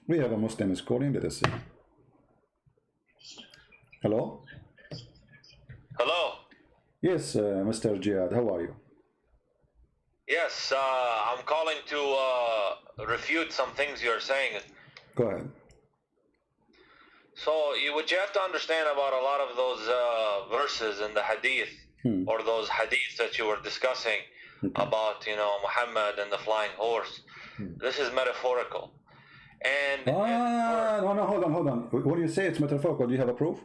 We have a Muslim is calling. Let us see. Hello? Hello. Yes, Mr. Jihad, how are you? Yes, I'm calling to refute some things you're saying. Go ahead. So what you have to understand about a lot of those verses in the hadith, or those hadiths that you were discussing about, you know, Muhammad and the flying horse, this is metaphorical. And no, hold on. When you say it's metaphorical, do you have a proof?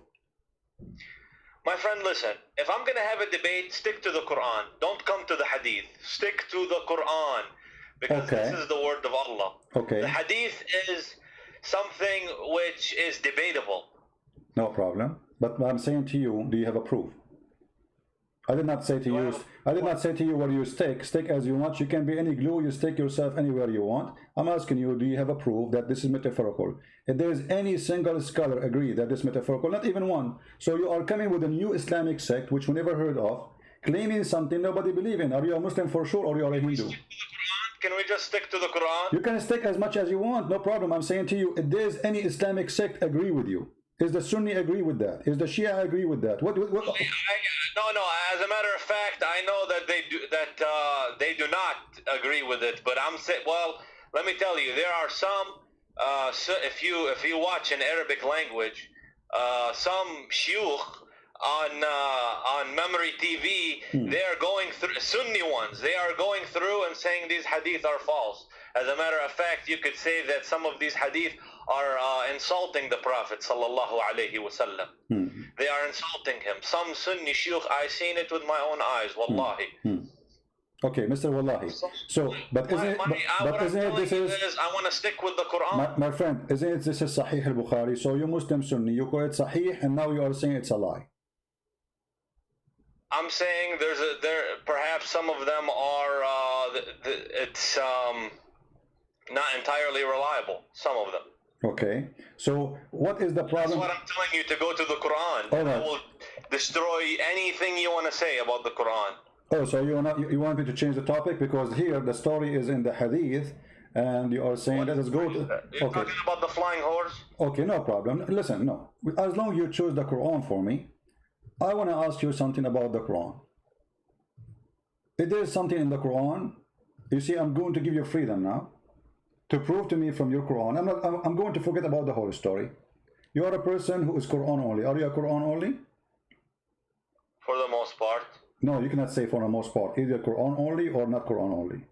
My friend, listen, if I'm going to have a debate, stick to the Qur'an. Don't come to the hadith. Stick to the Qur'an, because this is the word of Allah. Okay. The hadith is something which is debatable. No problem. But I'm saying to you, do you have a proof? I did not say to you, I did not say to you where you stick. Stick as you want. You can be any glue. You stick yourself anywhere you want. I'm asking you, do you have a proof that this is metaphorical? If there is any single scholar agree that this is metaphorical, not even one. So you are coming with a new Islamic sect, which we never heard of, claiming something nobody believe in. Are you a Muslim for sure, or you are a Hindu? Can we just stick to the Quran? You can stick as much as you want, no problem. I'm saying to you, if there's any Islamic sect agree with you, is the Sunni agree with that? Is the Shia agree with that? What? No. As a matter of fact, I know that they do not agree with it. But I'm saying, well, let me tell you, there are some. So if you watch in Arabic language, some shuyukh on Memory TV, they are going through Sunni ones. They are going through and saying these hadith are false. As a matter of fact, you could say that some of these hadith are insulting the Prophet sallallahu alaihi wasallam. They are insulting him. Some Sunni shuyukh, I seen it with my own eyes, wallahi. Okay, Mr. Wallahi. So, but isn't it this is I want to stick with the Quran. My friend, isn't it this is Sahih al-Bukhari? So you Muslim Sunni, you call it Sahih, and now you are saying it's a lie. I'm saying there perhaps some of them are it's not entirely reliable. Some of them. Okay, so what is the problem? That's what I'm telling you, to go to the Quran. All right. I will destroy anything you want to say about the Quran. Oh, so you want me to change the topic, because here the story is in the hadith, and you are saying let us go to. You're talking about the flying horse? Okay, no problem. Listen, no. As long as you choose the Quran for me, I want to ask you something about the Quran. If there is something in the Quran, you see, I'm going to give you freedom now to prove to me from your Quran. I'm going to forget about the whole story. You are a person who is Quran only. Are you a Quran only? For the most part. No, you cannot say for the most part. Either Quran only or not Quran only.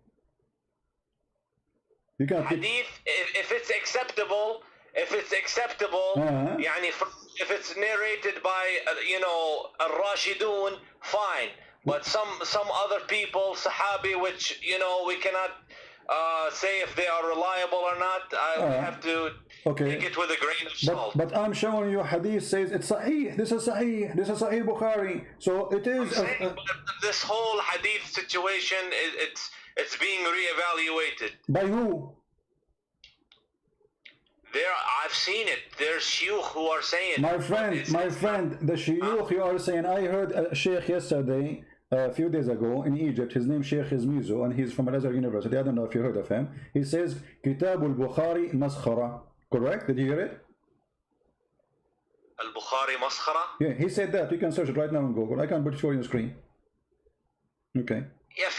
You cannot. Hadith, if it's acceptable, يعني, if it's narrated by you know al-Rashidun, fine. But some other people, Sahabi, which you know we cannot say if they are reliable or not. I have to take it with a grain of salt. But I'm showing you hadith says it's Sahih. This is Sahih. This is Sahih Bukhari. So it is. This whole hadith situation, it's being reevaluated. By who? I've seen it. There's shuyukh who are saying. My friend, the shuyukh you are saying. I heard a sheikh yesterday, a few days ago in Egypt. His name Sheikh Izmizo, and he's from Al-Azhar University. I don't know if you heard of him. He says Kitab al-Bukhari maskhara. Correct? Did you hear it? Al-Bukhari maskhara? Yeah, he said that. You can search it right now on Google. I can put it for you on the screen. Okay. Yeah,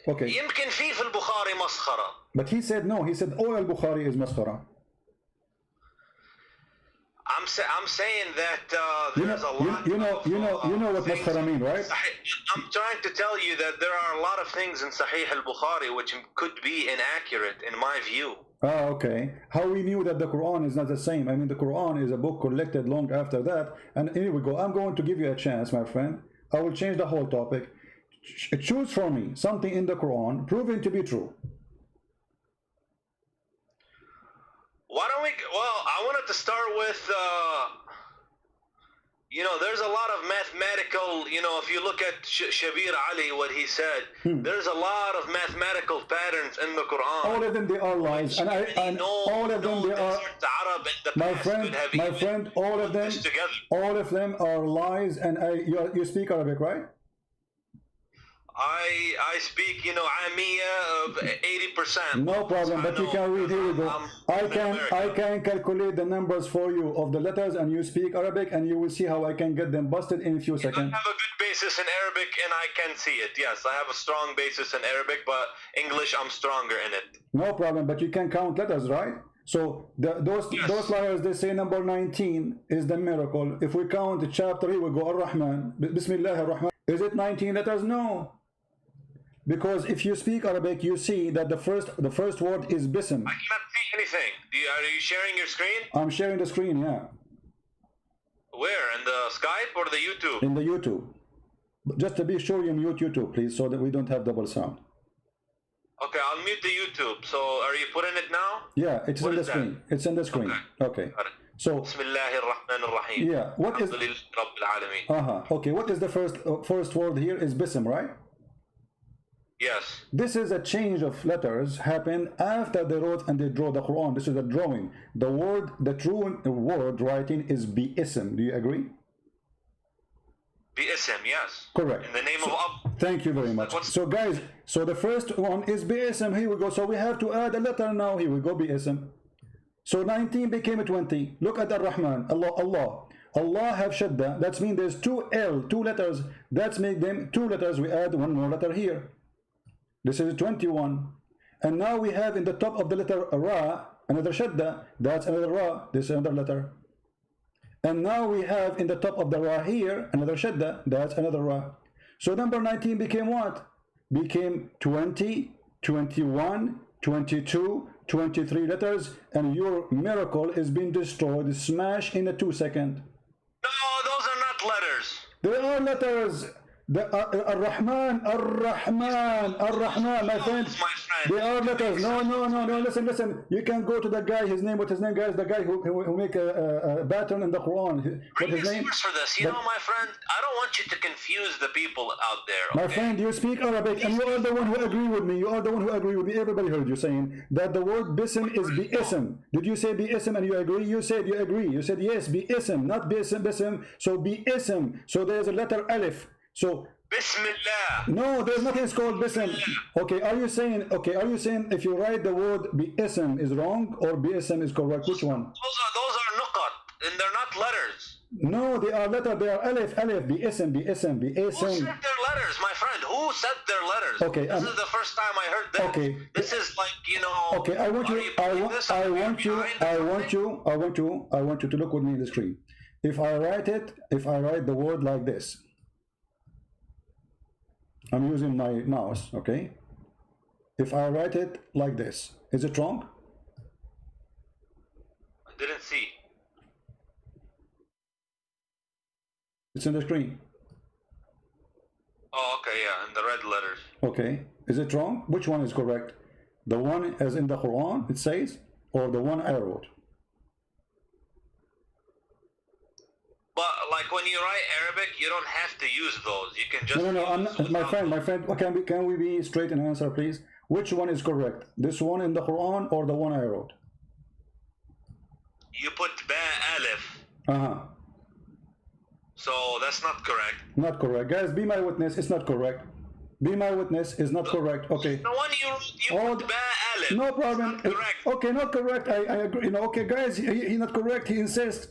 okay. يمكن في البخاري مسخرة. But he said no. He said all al-Bukhari is maskhara. I'm saying that there's a lot. You know what maskhara mean, right? I'm trying to tell you that there are a lot of things in Sahih al-Bukhari which could be inaccurate in my view. Ah, okay. How we knew that the Quran is not the same? I mean, the Quran is a book collected long after that. And here we go. I'm going to give you a chance, my friend. I will change the whole topic. Choose for me something in the Quran proven to be true. Why don't we? Well, I wanted to start with, you know, there's a lot of mathematical, you know, if you look at Shabir Ali, what he said, there's a lot of mathematical patterns in the Quran. All of them, they are lies. And all of them, they are, my friend, all of them are lies. And you speak Arabic, right? I speak, you know, Amiya of 80%. No problem, but you can read. Here we go. I can calculate the numbers for you of the letters, and you speak Arabic, and you will see how I can get them busted in a few seconds. I have a good basis in Arabic, and I can see it. Yes, I have a strong basis in Arabic, but English, I'm stronger in it. No problem, but you can count letters, right? So those liars, they say number 19 is the miracle. If we count the chapter, here we go, Ar-Rahman, Bismillah Ar-Rahman. Is it 19 letters? No. Because if you speak Arabic, you see that the first word is bism. I cannot see anything. Are you sharing your screen? I'm sharing the screen, yeah. Where? In the Skype or the YouTube? In the YouTube. Just to be sure, you mute YouTube, please, so that we don't have double sound. Okay, I'll mute the YouTube. So, are you putting it now? Yeah, it's in the screen. It's in the screen. Okay. So, Bismillahir-Rahmanir-Rahim. yeah, what is? Okay, what is the first word here? Is bism, right? Yes. This is a change of letters happened after they wrote and they draw the Quran. This is a drawing. The true word writing is bi-ism. Do you agree? Bi-ism, yes. Correct. In the name of Allah. Thank you very much. So guys, so the first one is bi-ism. Here we go. So we have to add a letter now. Here we go, bi-ism. So 19 became 20. Look at Ar-Rahman. Allah have shadda. That's mean there's two L, two letters. That's make them two letters. We add one more letter here. This is 21. And now we have in the top of the letter Ra, another shadda. That's another Ra. This is another letter. And now we have in the top of the Ra here, another shadda. That's another Ra. So number 19 became what? Became 20, 21, 22, 23 letters. And your miracle is being destroyed, smashed in a 2 seconds. No, those are not letters. They are letters. Ar-Rahman, my friend. They are letters. No, listen. You can go to the guy, what's his name, guys? The guy who make a pattern in the Quran. What's his name? For this, you know, my friend, I don't want you to confuse the people out there. Okay? My friend, you speak Arabic, and you are the one who agree with me. Everybody heard you saying that the word bism is bi-ism. Did you say bi-ism and you agree? You said you agree. You said yes, bi-ism, not bism. So bi-ism. So there's a letter alif. So Bismillah. No, there's nothing called bism. Okay, are you saying if you write the word bi-ism is wrong or bi-ism is correct? Which one? Those are nuqat, and they're not letters. No, they are letters. They are alif, bi-ism. Who said their letters, my friend? Who said their letters? Okay, this is the first time I heard that. Okay, this is like, you know. Okay, I want you to look with me in the screen. If I write the word like this. I'm using my mouse, okay? If I write it like this, is it wrong? I didn't see. It's in the screen. Oh, okay, yeah, in the red letters. Okay, is it wrong? Which one is correct? The one as in the Quran, it says, or the one I wrote? But like when you write Arabic, you don't have to use those. You can just no. I'm not, my friend. Can we be straight and answer, please? Which one is correct? This one in the Quran or the one I wrote? You put ba alif. So that's not correct. Not correct, guys. Be my witness. It's not correct. Be my witness is not correct. Okay. The one you put ba alif. No problem. Not correct. Okay, not correct. I agree. You know, okay, guys. He's not correct. He insists.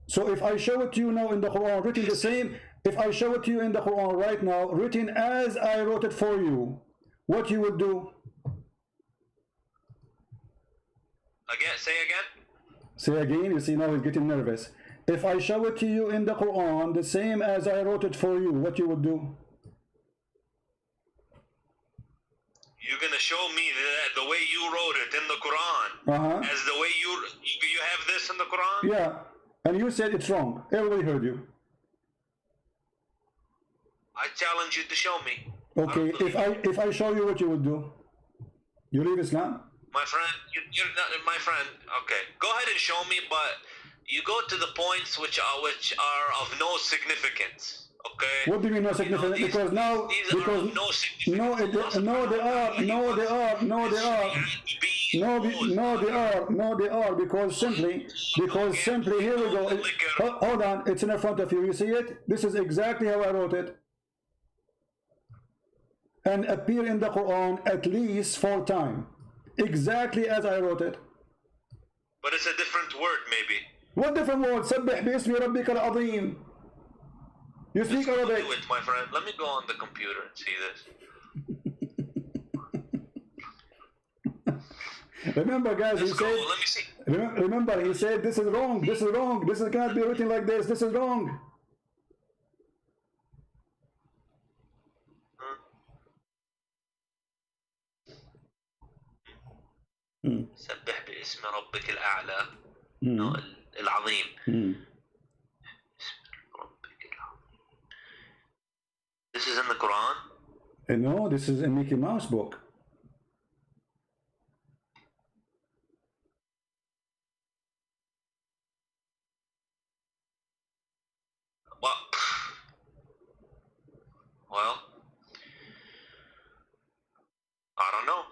So if I show it to you now in the Quran, written the same, if I show it to you in the Quran right now, written as I wrote it for you, what you will do? Again, say again. Say again. You see now he's getting nervous. If I show it to you in the Quran, the same as I wrote it for you, what you will do? You're gonna show me the way you wrote it in the Quran, as the way you have this in the Quran. Yeah. And you said it's wrong. Everybody heard you. I challenge you to show me. Okay, if I show you, what you will do? You leave Islam? My friend, you're not my friend. Okay, go ahead and show me, but you go to the points which are of no significance. Okay. What do you mean no significance? You know, because now, these because are no significance. no, they are. Because simply, here we go. Hold on, it's in front of you. You see it? This is exactly how I wrote it. and appear in the Quran at least 4 times, exactly as I wrote it. But it's a different word, maybe. What different word? سبح باسم ربك العظيم. You speak Arabic. Do it, my friend. Let me go on the computer and see this. Remember, guys, he said. Let me see. Remember, he said this is wrong. This is wrong. This cannot be written like this. This is wrong. سبح باسم ربك الأعلى العظيم. This is in the Quran? No, this is a Mickey Mouse book. Well, I don't know.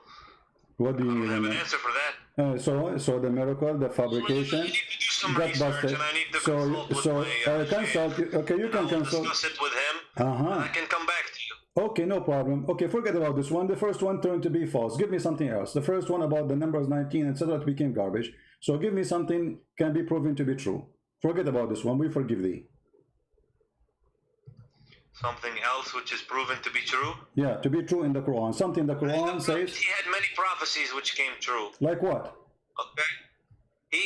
What do you I don't have an answer for that. So the miracle, the fabrication, I need to do some got research, busted. and I need to consult with my consult. Okay, you can consult. Discuss it with him. I can come back to you. Okay, no problem. Okay, forget about this one. The first one turned to be false. Give me something else. The first one about the numbers 19, etc., it became garbage. So give me something can be proven to be true. Forget about this one. We forgive thee. Something else which is proven to be true? Yeah, to be true in the Quran. Something the Quran says. He had many prophecies which came true. Like what? Okay. The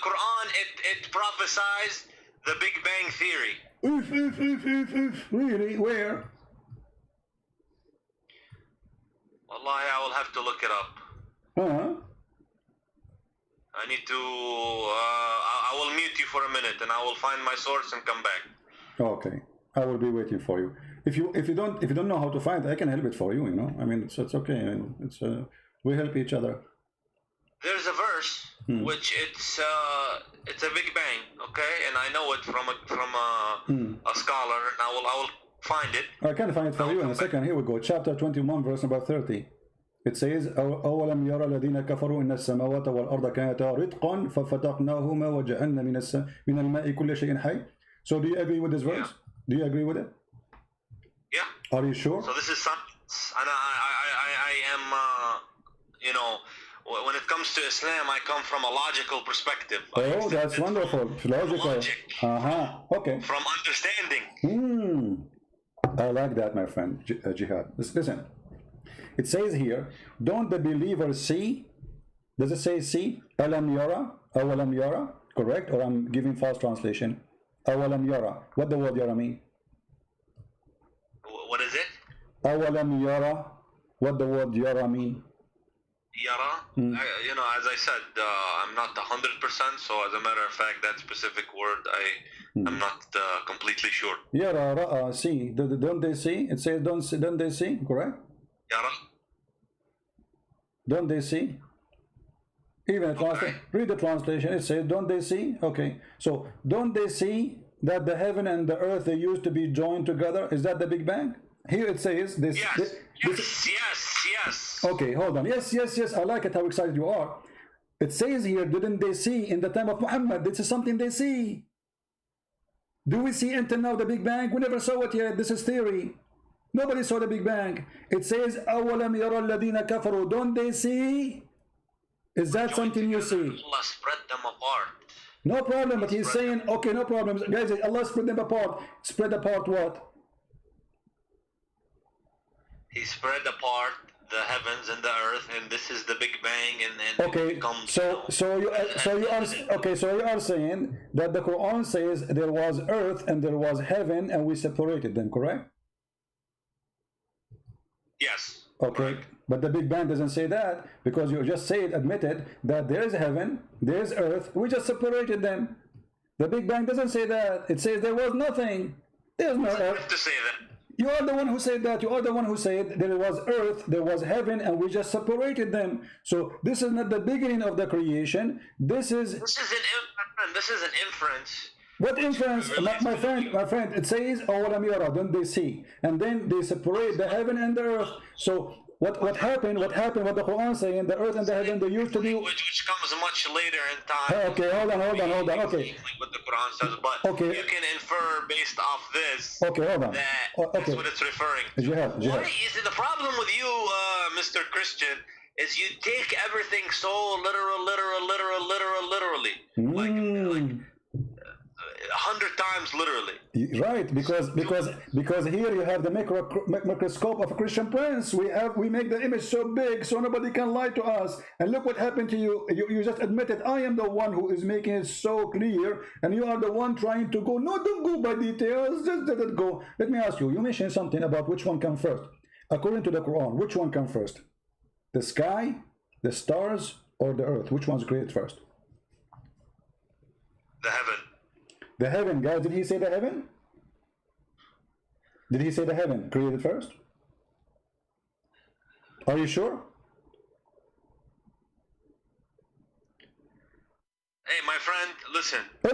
Quran, it prophesies the Big Bang Theory. Really? Where? Wallahi, I will have to look it up. I need to, I will mute you for a minute and I will find my source and come back. Okay. I will be waiting for you. If you don't know how to find it, I can help it for you. You know, I mean, it's okay. I mean, it's we help each other. There's a verse which it's a Big Bang, okay, and I know it from a scholar, and I will find it. I can find it for you in a second. Here we go. Chapter 21, verse number 30. It says, أولم يرى الذين كفروا إن السماوات والأرض كانتا رتقا ففتقناهما وجعلنا من الماء كل شيء حي. So do you agree with this verse? Yeah. Do you agree with it? Yeah. Are you sure? So this is science, and I am, you know, when it comes to Islam, I come from a logical perspective. Oh, that's wonderful. Logical. Okay. From understanding. I like that, my friend, Jihad. Listen. It says here, don't the believers see? Does it say see? Alam yara? Awalam yara? Correct? Or I'm giving false translation? Awalam yara. What the word yara mean? What is it? Awalam yara. What the word yara mean? Yara? You know, as I said, I'm not 100%, so as a matter of fact, that specific word, I'm not completely sure. Yara, ra'a, see. Don't they see? It says don't they see? Correct? Yara? Don't they see? Even read the translation. It says, don't they see? Okay. So, don't they see that the heaven and the earth, they used to be joined together? Is that the Big Bang? Here it says this. Yes. Okay, hold on. Yes. I like it how excited you are. It says here, didn't they see in the time of Muhammad? This is something they see. Do we see until now the Big Bang? We never saw it yet. This is theory. Nobody saw the Big Bang. It says, أَوَلَمْ يَرَى الَّذِينَ كَفَرُوا. Don't they see? Is that something you see? Allah spread them apart. No problem, but he's saying, okay, no problem. Guys, Allah spread them apart. Spread apart what? He spread apart the heavens and the earth, and this is the Big Bang, and okay, it becomes, so you are saying that the Quran says there was earth and there was heaven and we separated them, correct? Yes. Okay, correct. But the Big Bang doesn't say that, because you just admitted that there is heaven, there is earth, we just separated them. The Big Bang doesn't say that. It says there was nothing. There's no earth. To say that. You are the one who said that. You are the one who said there was earth, there was heaven, and we just separated them. So this is not the beginning of the creation. This is an inference. What inference? My friend, it says, "Awalam yara," don't they see? And then they separate the heaven and the earth. So what happened? What happened? What the Quran saying? The earth and the heaven, they used to be. Which comes much later in time. Okay, hold on. Okay. What the Quran says, but Okay. you can infer based off this. Okay, hold on. That's what it's referring to. Jihad. Why is it the problem with you, Mr. Christian? Is you take everything so literally, like 100 times literally. Right, because here you have the microscope of a Christian prince. We make the image so big so nobody can lie to us. And look what happened to you. You just admitted I am the one who is making it so clear, and you are the one trying to go. No, don't go by details. Just let it go. Let me ask you. You mentioned something about which one comes first. According to the Quran, which one comes first? The sky, the stars, or the earth? Which one's created first? The heaven. The heaven, guys. Did he say the heaven? Did he say the heaven created first? Are you sure? Hey, my friend, listen. No,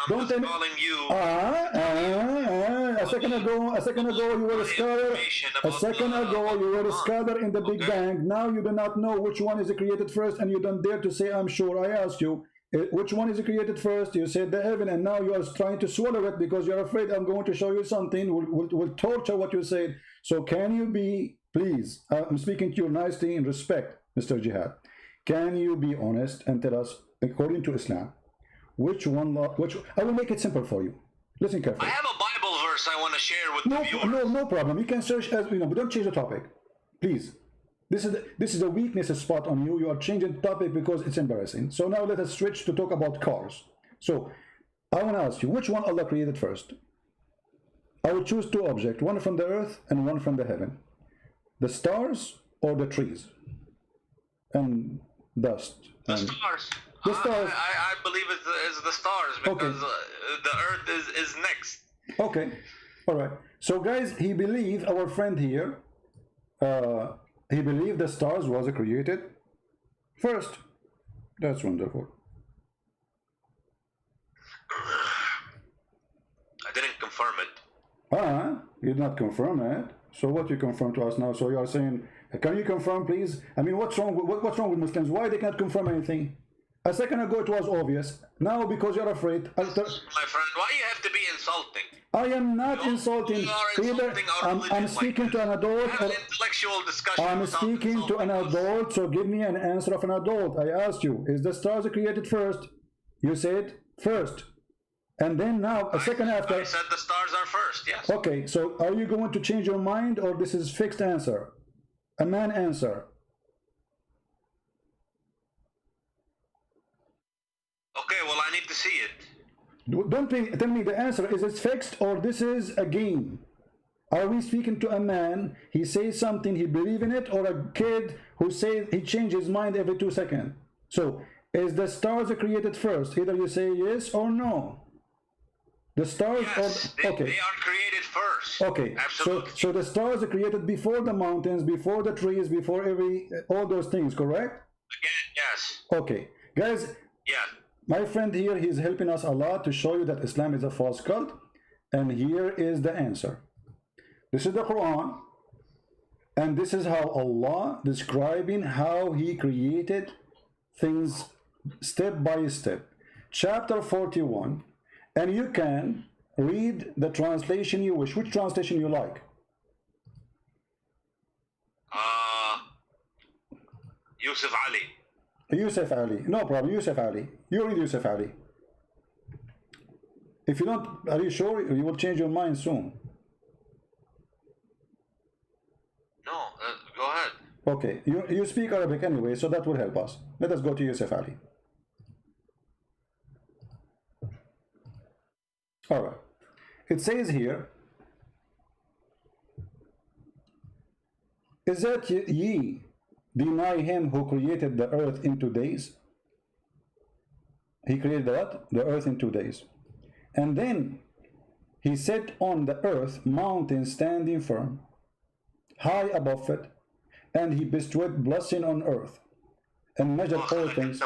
don't tell me. Calling you. A second ago you were a scholar. A second ago you were a scholar in the Big Bang. Now you do not know which one is created first, and you don't dare to say I'm sure. I asked you which one is created first. You said the heaven, and now you are trying to swallow it because you're afraid I'm going to show you something. Will torture what you said. So can you be, please? I'm speaking to you nicely in respect, Mr. Jihad. Can you be honest and tell us, according to Islam, which one? I will make it simple for you. Listen carefully. I have a Bible verse I want to share with the viewers. No problem. You can search as but don't change the topic, please. This is a weakness spot on you. You are changing the topic because it's embarrassing. So now let us switch to talk about cars. So I want to ask you, which one Allah created first? I will choose two objects, one from the earth and one from the heaven. The stars or the trees and dust. The stars. The stars. I believe it's the stars because the earth is next. Okay. All right. So guys, he believed, our friend here, he believed the stars was created first. That's wonderful. I didn't confirm it. You did not confirm it. So what you confirm to us now? So you are saying, can you confirm, please? I mean, what's wrong with Muslims? Why they cannot confirm anything? A second ago it was obvious. Now because you're afraid. My friend, why you have to be insulting? I am not insulting. Either I'm speaking to an adult. Have an intellectual discussion. I'm speaking to an adult, so give me an answer of an adult. I asked you, is the stars created first? You said first. And then now, a second after. I said the stars are first, yes. Okay, so are you going to change your mind, or this is fixed answer? A man answer. Okay, well, I need to see it. Don't tell me the answer. Is it fixed or this is a game? Are we speaking to a man, he says something, he believes in it, or a kid who says he changes his mind every 2 seconds? So, is the stars created first? Either you say yes or no. The stars yes, they are created first. Okay, absolutely. So the stars are created before the mountains, before the trees, before all those things, correct? Again, yes. Okay, guys. Yeah. My friend here, he's helping us a lot to show you that Islam is a false cult, and here is the answer. This is the Quran, and this is how Allah describing how He created things step by step. Chapter 41. And you can read the translation you wish. Which translation you like? Yusuf Ali. Yusuf Ali. No problem. Yusuf Ali. You read Yusuf Ali. If you don't, are you sure you will change your mind soon? No, go ahead. Okay. You speak Arabic anyway, so that will help us. Let us go to Yusuf Ali. All right. It says here, is that ye deny him who created the earth in 2 days? He created what? The earth in 2 days. And then he set on the earth mountains standing firm, high above it, and he bestowed blessing on earth, and measured all things.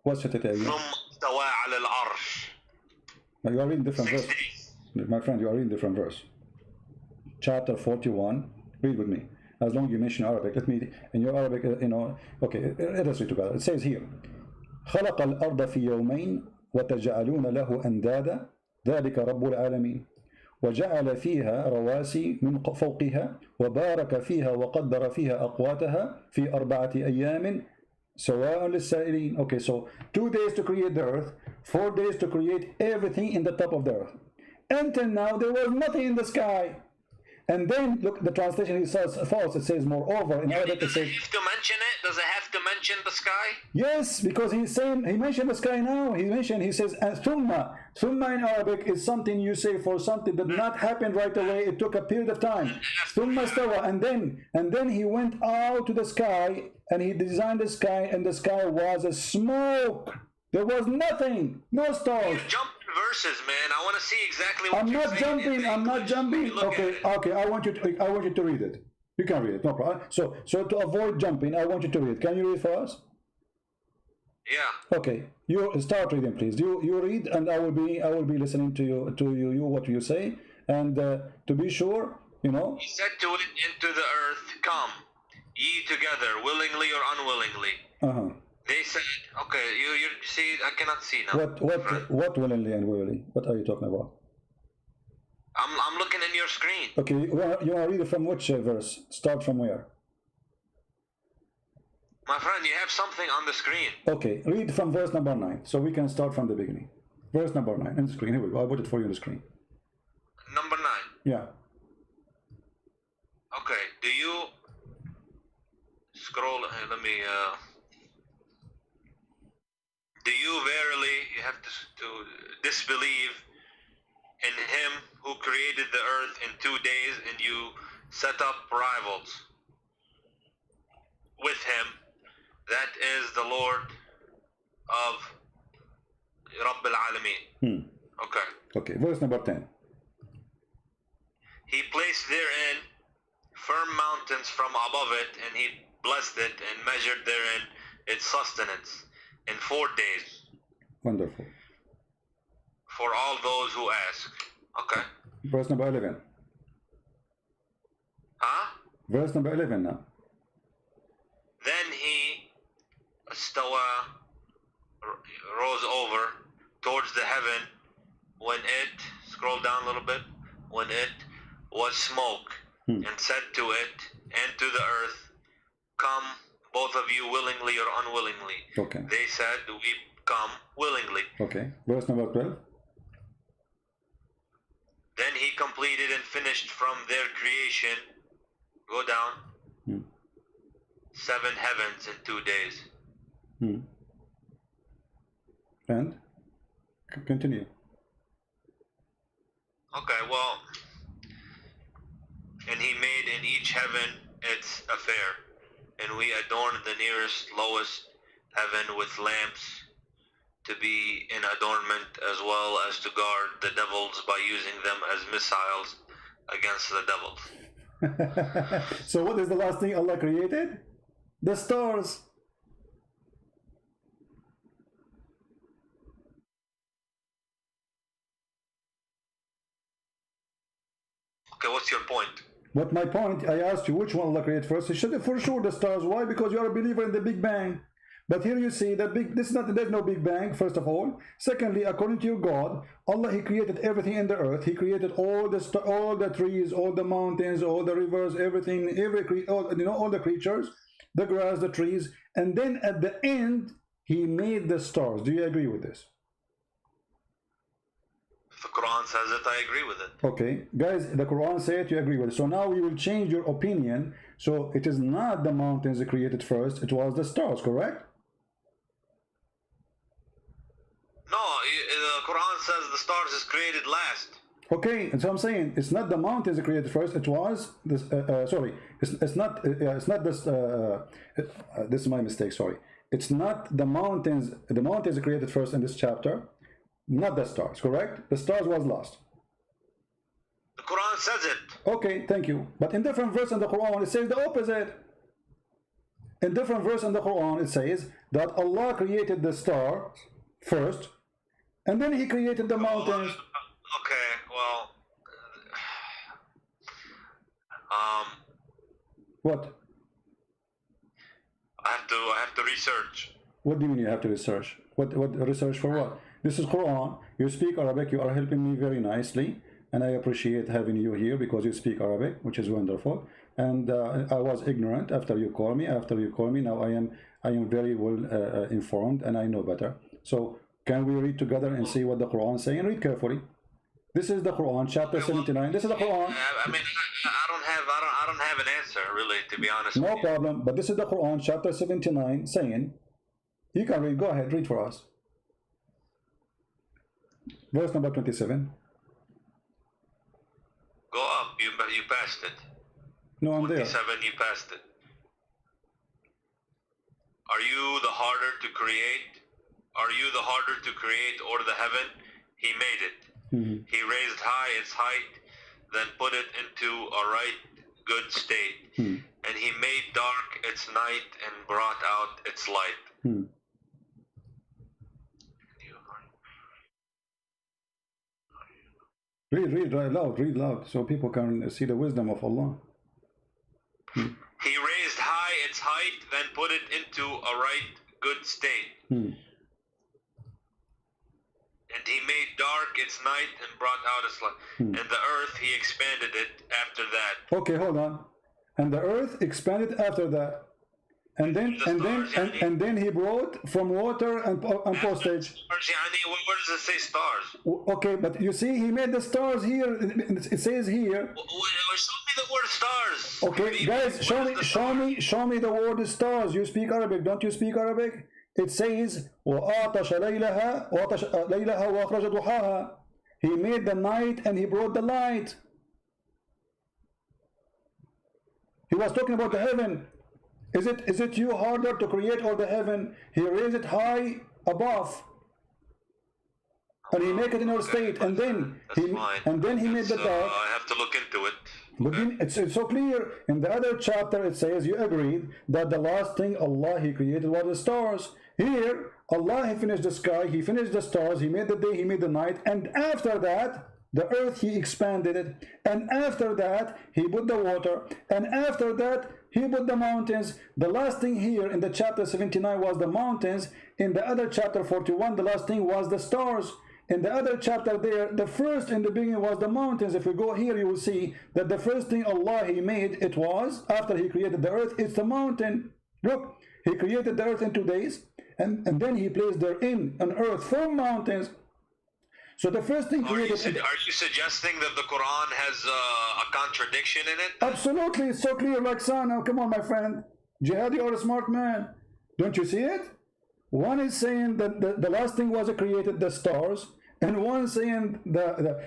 What's 6 أيام? You are reading different verses. My friend, you are reading different verse. Chapter 41. Read with me. As long as you mention Arabic, let me, in your Arabic, okay, let us read together. It says here, خلق الأرض في يومين وتجعلون له أندادا ذلك رب العالمين وجعل فيها رواسي من فوقها وبارك فيها وقدر فيها أقواتها في 4 أيام سواء للسائلين. Okay, so 2 days to create the earth, 4 days to create everything in the top of the earth. Until now there was nothing in the sky. And then look, the translation says false. It says moreover in Arabic. It says, have to mention it? Does it have to mention the sky? yes, because he's saying, he mentioned the sky now. He says thumma. Thumma in Arabic is something you say for something that did not happen right away. It took a period of time. Thumma stawa, and then he went out to the sky and he designed the sky, and the sky was a smoke. There was nothing, no stars. Jump verses, man. I want to see exactly what I'm you're not saying. jumping. I'm not jumping. Okay. I want you to read it. You can read it, no problem. So to avoid jumping, I want you to read it. Can you read for us? Yeah. Okay. You start reading, please. You read, and I will be listening to you what you say, and to be sure, He said to it, into the earth, come, ye together, willingly or unwillingly. They said, okay, you see, I cannot see now. What willingly and willingly? What are you talking about? I'm looking in your screen. Okay, you want to read it from which verse? Start from where? My friend, you have something on the screen. Okay, read from verse number 9, so we can start from the beginning. Verse number 9 on the screen. Here we go. I put it for you on the screen. Number 9. Yeah. Okay. Do you scroll? Let me. Do you verily, you have to disbelieve in him who created the earth in 2 days, and you set up rivals with him? That is the Lord of Rabb al-Alamin. Okay, verse number 10. He placed therein firm mountains from above it, and he blessed it and measured therein its sustenance in 4 days. Wonderful. For all those who ask. Okay. Verse number 11. Huh? Verse number 11 now. Then he rose over towards the heaven when it, scroll down a little bit, when it was smoke, and said to it and to the earth, come, both of you, willingly or unwillingly. Okay. They said, we come willingly. Okay. Verse number 12. Then he completed and finished from their creation, go down, 7 heavens in 2 days. And continue. Okay, well, and he made in each heaven its affair, and we adorned the nearest, lowest heaven with lamps to be in adornment, as well as to guard the devils by using them as missiles against the devils. So what is the last thing Allah created? The stars. Okay, what's your point? But my point, I asked you which one Allah created first. He should for sure the stars. Why? Because you are a believer in the Big Bang. But here you see that there's no Big Bang, first of all. Secondly, according to your God, Allah, He created everything in the earth. He created all the trees, all the mountains, all the rivers, everything, all the creatures, the grass, the trees, and then at the end He made the stars. Do you agree with this? If the Quran says it, I agree with it. Okay, guys, the Quran says it, you agree with it. So now we will change your opinion. So it is not the mountains that created first, it was the stars, correct? No, the Quran says the stars is created last. Okay, and so I'm saying it's not the mountains that created first. It was this. Sorry, it's not this. This is my mistake. Sorry, it's not the mountains. The mountains that created first in this chapter, not the stars. Correct? The stars was last. The Quran says it. Okay, thank you. But in different verse in the Quran, it says the opposite. In different verse in the Quran, it says that Allah created the stars first, and then He created the mountains. Okay, well, What? I have to research. What do you mean you have to research? What research for what? This is Quran. You speak Arabic. You are helping me very nicely, and I appreciate having you here because you speak Arabic, which is wonderful. And I was ignorant after you call me. Now I am very well informed, and I know better. So can we read together and see what the Quran is saying? Read carefully. This is the Quran, chapter 79. This is the Quran. I mean, I don't have an answer really, to be honest. No problem. But this is the Quran, chapter 79, saying, you can read. Go ahead, read for us. Verse number 27. Go up. You passed it. No, I'm there. 27. You passed it. Are you the harder to create? Are you the harder to create or the heaven? He made it. He raised high its height, then put it into a right good state. And he made dark its night and brought out its light. Read loud, so people can see the wisdom of Allah. He raised high its height, then put it into a right good state. And he made dark its night and brought out its light. And the earth he expanded it after that. Okay, hold on. And the earth expanded after that. And then he brought from water and postage. Where does it say stars? Okay, but you see, he made the stars here. It says here. Show me the word stars. Okay, guys, show me the word stars. You speak Arabic, don't you speak Arabic? It says وَآتَشَ لَيْلَهَا وَأَخْرَجَ ضُحَاهَا. He made the night and he brought the light. He was talking about the heaven. Is it you harder to create or the heaven? He raised it high above, and he make it in our state, and then he made the dark. I have to look into it. But it's so clear. In the other chapter it says you agreed that the last thing Allah he created was the stars. Here Allah he finished the sky, he finished the stars, he made the day, he made the night, and after that the earth he expanded it, and after that he put the water, and after that he put the mountains. The last thing here in the chapter 79 was the mountains. In the other chapter 41 the last thing was the stars. In the other chapter there, the first in the beginning was the mountains. If we go here, you will see that the first thing Allah he made, it was, after he created the earth, it's the mountain. Look, he created the earth in 2 days, and then he placed therein an earth from mountains. So the first thing created... Are you suggesting that the Quran has a contradiction in it? Absolutely, it's so clear like sun. Now, come on, my friend. Jihad, you are a smart man. Don't you see it? One is saying that the last thing was created, the stars. And one saying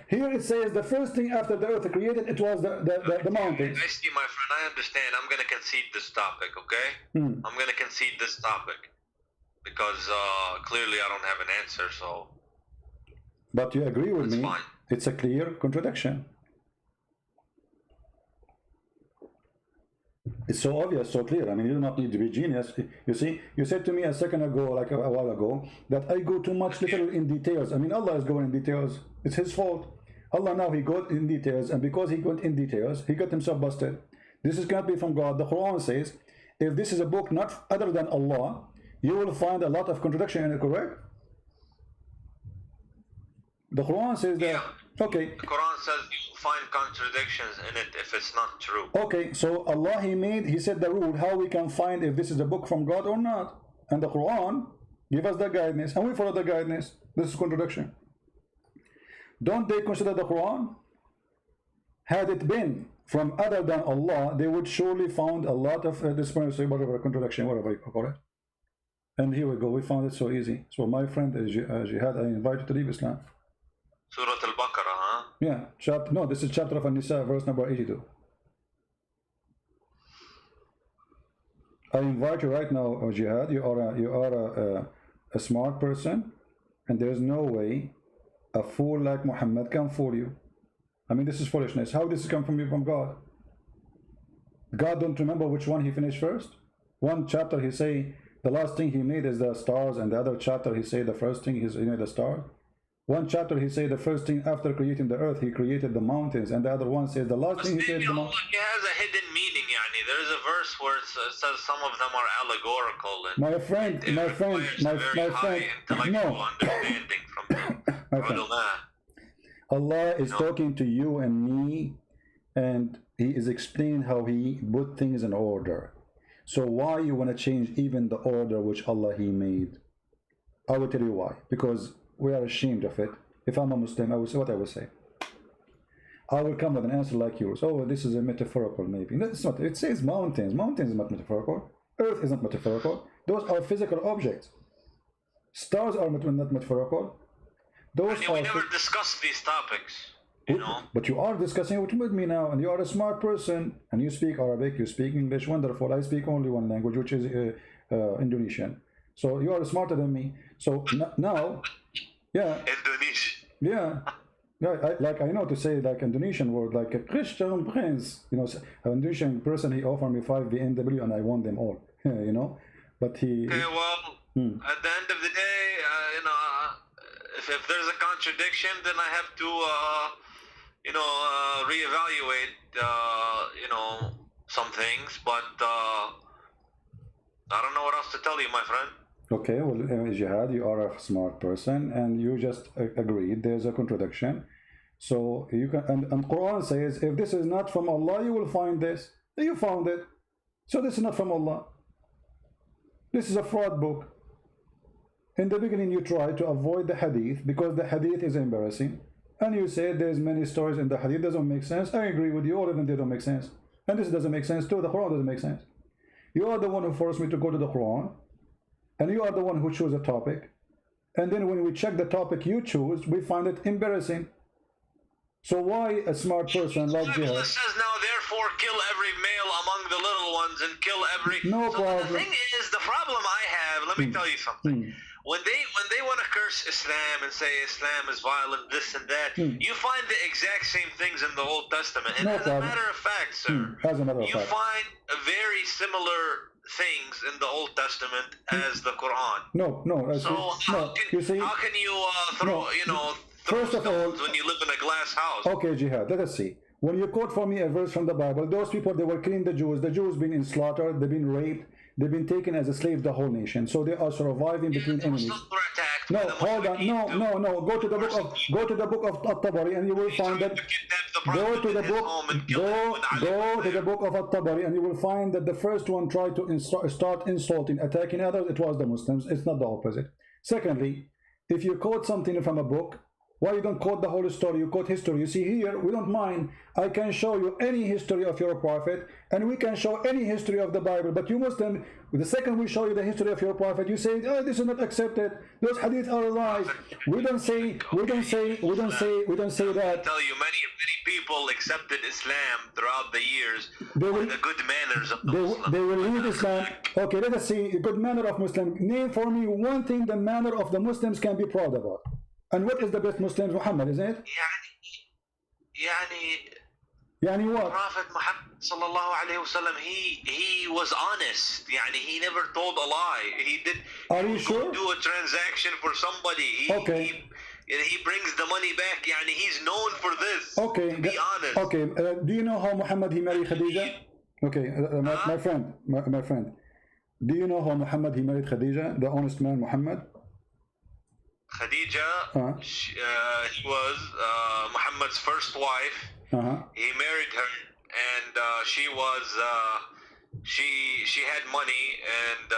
here it says the first thing after the earth created, it was the mountains. I see, my friend. I understand. I'm going to concede this topic, okay? I'm going to concede this topic because clearly I don't have an answer. So, but you agree with me? Fine. It's a clear contradiction. It's so obvious, so clear. I mean, you do not need to be genius. You see, you said to me a second ago, like a while ago, that I go too much little in details. I mean, Allah is going in details. It's his fault. Allah now, he got in details, and because he got in details, he got himself busted. This is cannot be from God. The Quran says, if this is a book not other than Allah, you will find a lot of contradiction in it, correct? The Quran says that. Yeah. Okay. The Quran says you find contradictions in it if it's not true. Okay, so Allah he said the rule how we can find if this is a book from God or not. And the Quran give us the guidance, and we follow the guidance. This is contradiction. Don't they consider the Quran? Had it been from other than Allah, they would surely found a lot of disparity, whatever contradiction, whatever you call it. And here we go. We found it so easy. So my friend Jihad, I invite you to leave Islam. Surah Al-Baqarah, huh? Yeah, no, this is chapter of An-Nisa, verse number 82. I invite you right now, Jihad. You are a smart person, and there is no way a fool like Muhammad can fool you. I mean, this is foolishness. How this come from you, from God? God don't remember which one he finished first? One chapter he say the last thing he made is the stars, and the other chapter he say the first thing he made the star. One chapter he said the first thing after creating the earth, he created the mountains, and the other one says the last thing he said. Maybe Allah has a hidden meaning. Yani there is a verse where it says some of them are allegorical. And my friend, my friend, my friend. No. Understanding from the ulama. Allah is talking to you and me, and he is explaining how he put things in order. So why you want to change even the order which Allah he made? I will tell you why. Because we are ashamed of it. If I'm a Muslim, I will say what I will say. I will come with an answer like yours. Oh, this is a metaphorical maybe. No, it's not. It says mountains. Mountains is not metaphorical. Earth is not metaphorical. Those are physical objects. Stars are not metaphorical. Those we never discussed these topics, you know. But you are discussing it with me now, and you are a smart person, and you speak Arabic, you speak English, wonderful. I speak only one language, which is Indonesian. So you are smarter than me. So now, yeah. Indonesian. Yeah. Yeah, I know to say like Indonesian word, like a Christian prince, you know, an Indonesian person, he offered me 5 BMW and I won them all, you know. But he. Okay, well, at the end of the day, you know. If there's a contradiction, then I have to, you know, reevaluate, you know, some things. But I don't know what else to tell you, my friend. Okay, well, Jihad, you are a smart person, and you just agreed there's a contradiction. So you can, and Quran says, if this is not from Allah, you will find this. You found it. So this is not from Allah. This is a fraud book. In the beginning, you try to avoid the hadith because the hadith is embarrassing. And you say there's many stories in the hadith, doesn't make sense. I agree with you, all of them, they don't make sense. And this doesn't make sense too, the Quran doesn't make sense. You are the one who forced me to go to the Quran. And you are the one who chose a topic. And then when we check the topic you choose, we find it embarrassing. So why a smart person like Jihad? It says now, therefore, kill every male among the little ones and kill every... No problem. The thing is, the problem I have, let me tell you something. When they want to curse Islam and say Islam is violent, this and that, you find the exact same things in the Old Testament. And as a matter of fact, sir, you find very similar things in the Old Testament as the Quran. No. So how can you throw, you know, first of all, when you live in a glass house? Okay, Jihad, let us see. When you quote for me a verse from the Bible, those people, they were killing the Jews been slaughtered, they've been raped, they've been taken as a slave, the whole nation. So they are surviving between enemies. No, hold on. No. Go to the book of At-Tabari and you will find that. Go to the book of At-Tabari and you will find that the first one tried to start insulting, attacking others. It was the Muslims. It's not the opposite. Secondly, if you quote something from a book, why you don't quote the whole story? You quote history. You see here, we don't mind. I can show you any history of your prophet, and we can show any history of the Bible. But you Muslim, the second we show you the history of your prophet, you say, oh, this is not accepted. Those hadith are lies. We don't say that. I tell you, many people accepted Islam throughout the years for the good manners of the Muslims. They will leave Islam. Okay, let us see. Good manner of Muslim. Name for me one thing the manner of the Muslims can be proud about. And what is the best Muslims? Muhammad, isn't it? يعني what? Prophet Muhammad sallallahu alayhi wasallam, he was honest. يعني he never told a lie. He did. Are you sure? Do a transaction for somebody. He brings the money back. يعني he's known for this. Okay. Be honest. Okay. Do you know how Muhammad he married Khadija? Okay, my friend. Do you know how Muhammad he married Khadija, the honest man Muhammad? Khadija, he was Muhammad's first wife. He married her, and she was she had money, and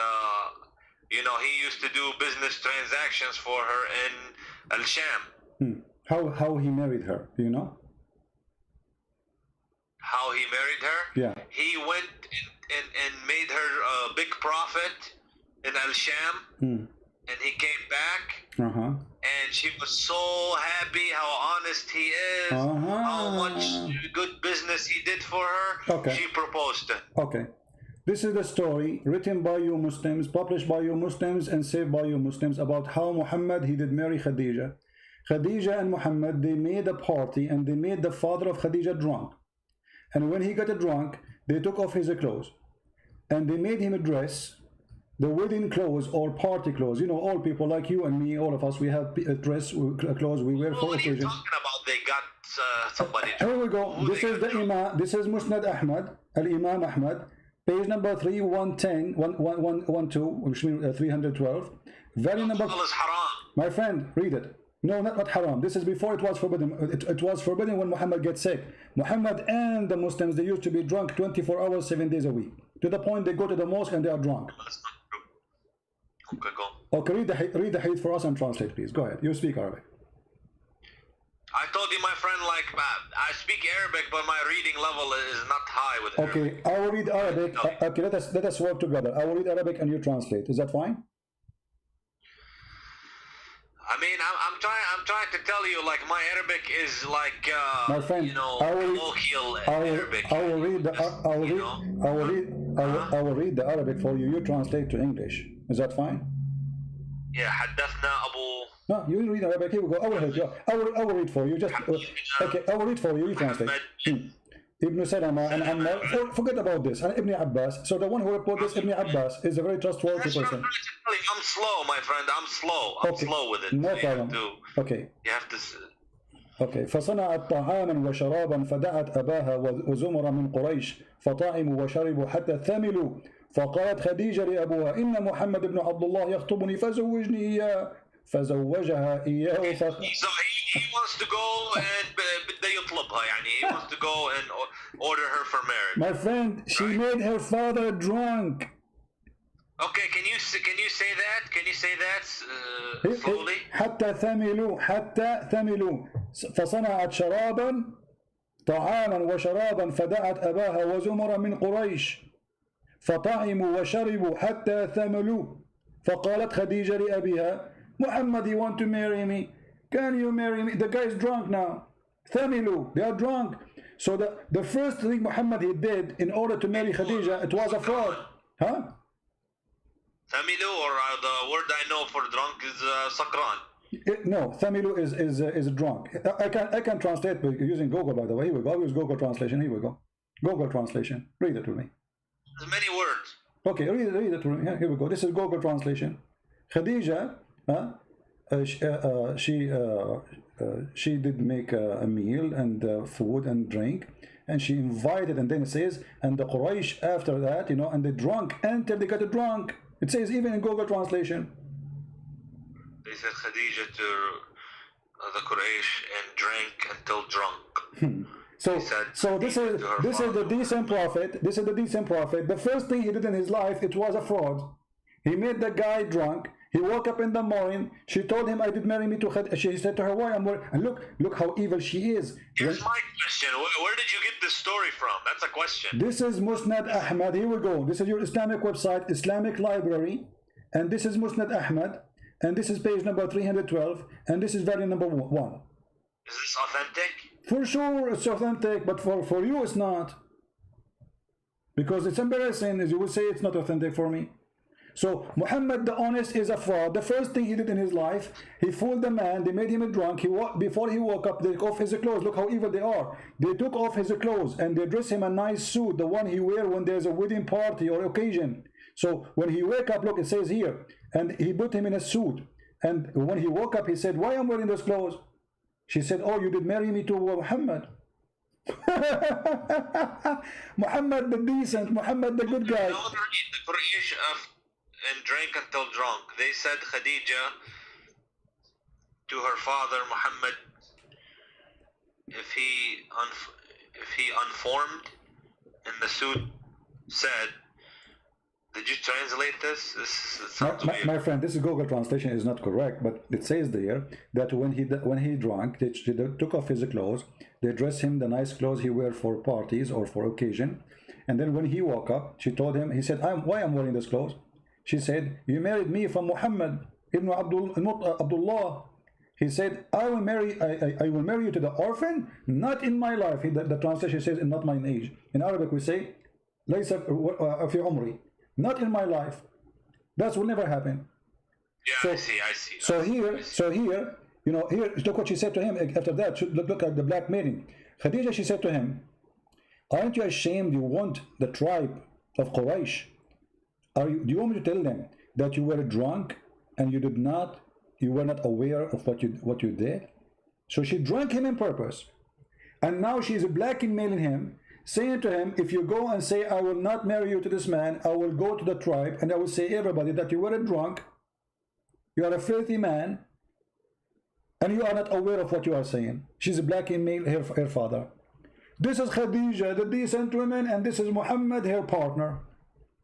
you know, he used to do business transactions for her in Al-Sham. How he married her? Do you know? How he married her? Yeah. He went and made her a big profit in Al-Sham. And he came back, and she was so happy how honest he is, how much good business he did for her. Okay. She proposed to him. Okay. This is the story written by you Muslims, published by you Muslims, and saved by you Muslims about how Muhammad, he did marry Khadija. Khadija and Muhammad, they made a party, and they made the father of Khadija drunk. And when he got drunk, they took off his clothes, and they made him a dress, the wedding clothes or party clothes. You know, all people like you and me, all of us, we have dress clothes we wear for What are you occasion. talking about? They got somebody. Here we go. Who This they is the got Imam. This is Musnad Ahmad, Al-Imam Ahmad, page number 3110, 112, which means 312. Very number. Alcohol is haram. My friend, read it. No, not haram. This is before it was forbidden. It was forbidden when Muhammad gets sick. Muhammad and the Muslims, they used to be drunk 24 hours, 7 days a week. To the point they go to the mosque and they are drunk. That's not true. Okay, go. Okay, read the hadith for us and translate, please. Go ahead. You speak Arabic. I told you, my friend, like, I speak Arabic, but my reading level is not high with Arabic. Okay, I will read Arabic. Okay, let us work together. I will read Arabic and you translate. Is that fine? I mean, I'm trying to tell you, like, my Arabic is like, My friend, you know, I colloquial Arabic. will read the Arabic for you. You translate to English. Is that fine? Yeah, حدثنا أبو. No, you read Arabic. Here we go. I will help you. I will read for you. Just okay. I will read for you. You translate. Ibn Salama and Ammar. Forget about this. And Ibn Abbas. So the one who reported this, Ibn Abbas, is a very trustworthy That's what I'm person. trying to tell you. I'm slow, my friend. I'm slow. I'm Okay. slow with it. No You problem. have to- Okay. You have to. Okay. فصنعت طعاما وشرابا فدعت أباها وزمر من قريش فطعموا وشربوا حتى ثملوا فقالت خديجة لأبوها إن محمد بن عبد الله يخطبني فزوجني إياه فزوجها إياه So he wants to go and بده يطلبها يعني he wants to go and order her for marriage. My friend, she made her father drunk. Okay, can you say that? Can you say that slowly? حتى ثملوا فصنعت شرابا طعاما وشرابا فدعت أباها وزمرا من قريش فطعموا وشربوا حتى ثملوا فقالت خديجة لأبيها محمد, you want to marry me? Can you marry me? The guy is drunk now. ثملوا, they are drunk. So the first thing Muhammad he did in order to marry Khadija, it was a fraud. Huh? Thamilu, or the word I know for drunk is sakran. No, Thamilu is drunk. I can translate by using Google, by the way. Here we go. I'll use Google translation. Here we go. Google translation. Read it to me. There's many words. Okay, read it to me. Here we go. This is Google translation. Khadija, she did make a meal and food and drink, and she invited, and then it says, and the Quraysh after that, you know, and they drunk until they got drunk. It says even in Google translation. They said Khadija to the Quraysh and drank until drunk. So this is the decent prophet. This is the decent prophet. The first thing he did in his life, it was a fraud. He made the guy drunk. He woke up in the morning. She told him, "I did marry me to Khadija." She said to her, "Why I'm worried?" And look how evil she is. Here's my question: where did you get this story from? That's a question. This is Musnad Ahmad. Here we go. This is your Islamic website, Islamic Library, and this is Musnad Ahmad, and this is page number 312, and this is volume number 1. Is this authentic? For sure, it's authentic, but for you, it's not, because it's embarrassing. As you will say, it's not authentic for me. So Muhammad the honest is a fraud. The first thing he did in his life, he fooled the man. They made him drunk. Before he woke up, they took off his clothes. Look how evil they are. They took off his clothes and they dress him a nice suit, the one he wear when there's a wedding party or occasion. So when he wake up, look, it says here, and he put him in a suit. And when he woke up, he said, "Why am I wearing those clothes?" She said, "Oh, you did marry me to Muhammad." Muhammad the decent, Muhammad the good guy. The Quraysh and drank until drunk. They said Khadija to her father Muhammad, if he unformed in the suit, said, did you translate this? My friend, this is Google translation is not correct, but it says there that when he drank, they took off his clothes, they dressed him the nice clothes he wear for parties or for occasion, and then when he woke up, she told him, he said, why I'm wearing this clothes? She said, "You married me from Muhammad ibn Abdullah." He said, I will marry you to the orphan, not in my life. The translation says, not my age. In Arabic we say, ليس في عمري, not in my life. That will never happen. Yeah, I see. So here, you know, here, look what she said to him after that. Look at the blackmailing. Khadija, she said to him, "Aren't you ashamed you want the tribe of Quraysh? Do you want me to tell them that you were drunk and you were not aware of what you did? So she drank him on purpose, and now she's blackmailing him, saying to him, if you go and say, I will not marry you to this man, I will go to the tribe and I will say everybody that you were a drunk, you are a filthy man, and you are not aware of what you are saying. She's blackmailing her father. This is Khadija, the decent woman, and this is Muhammad, her partner.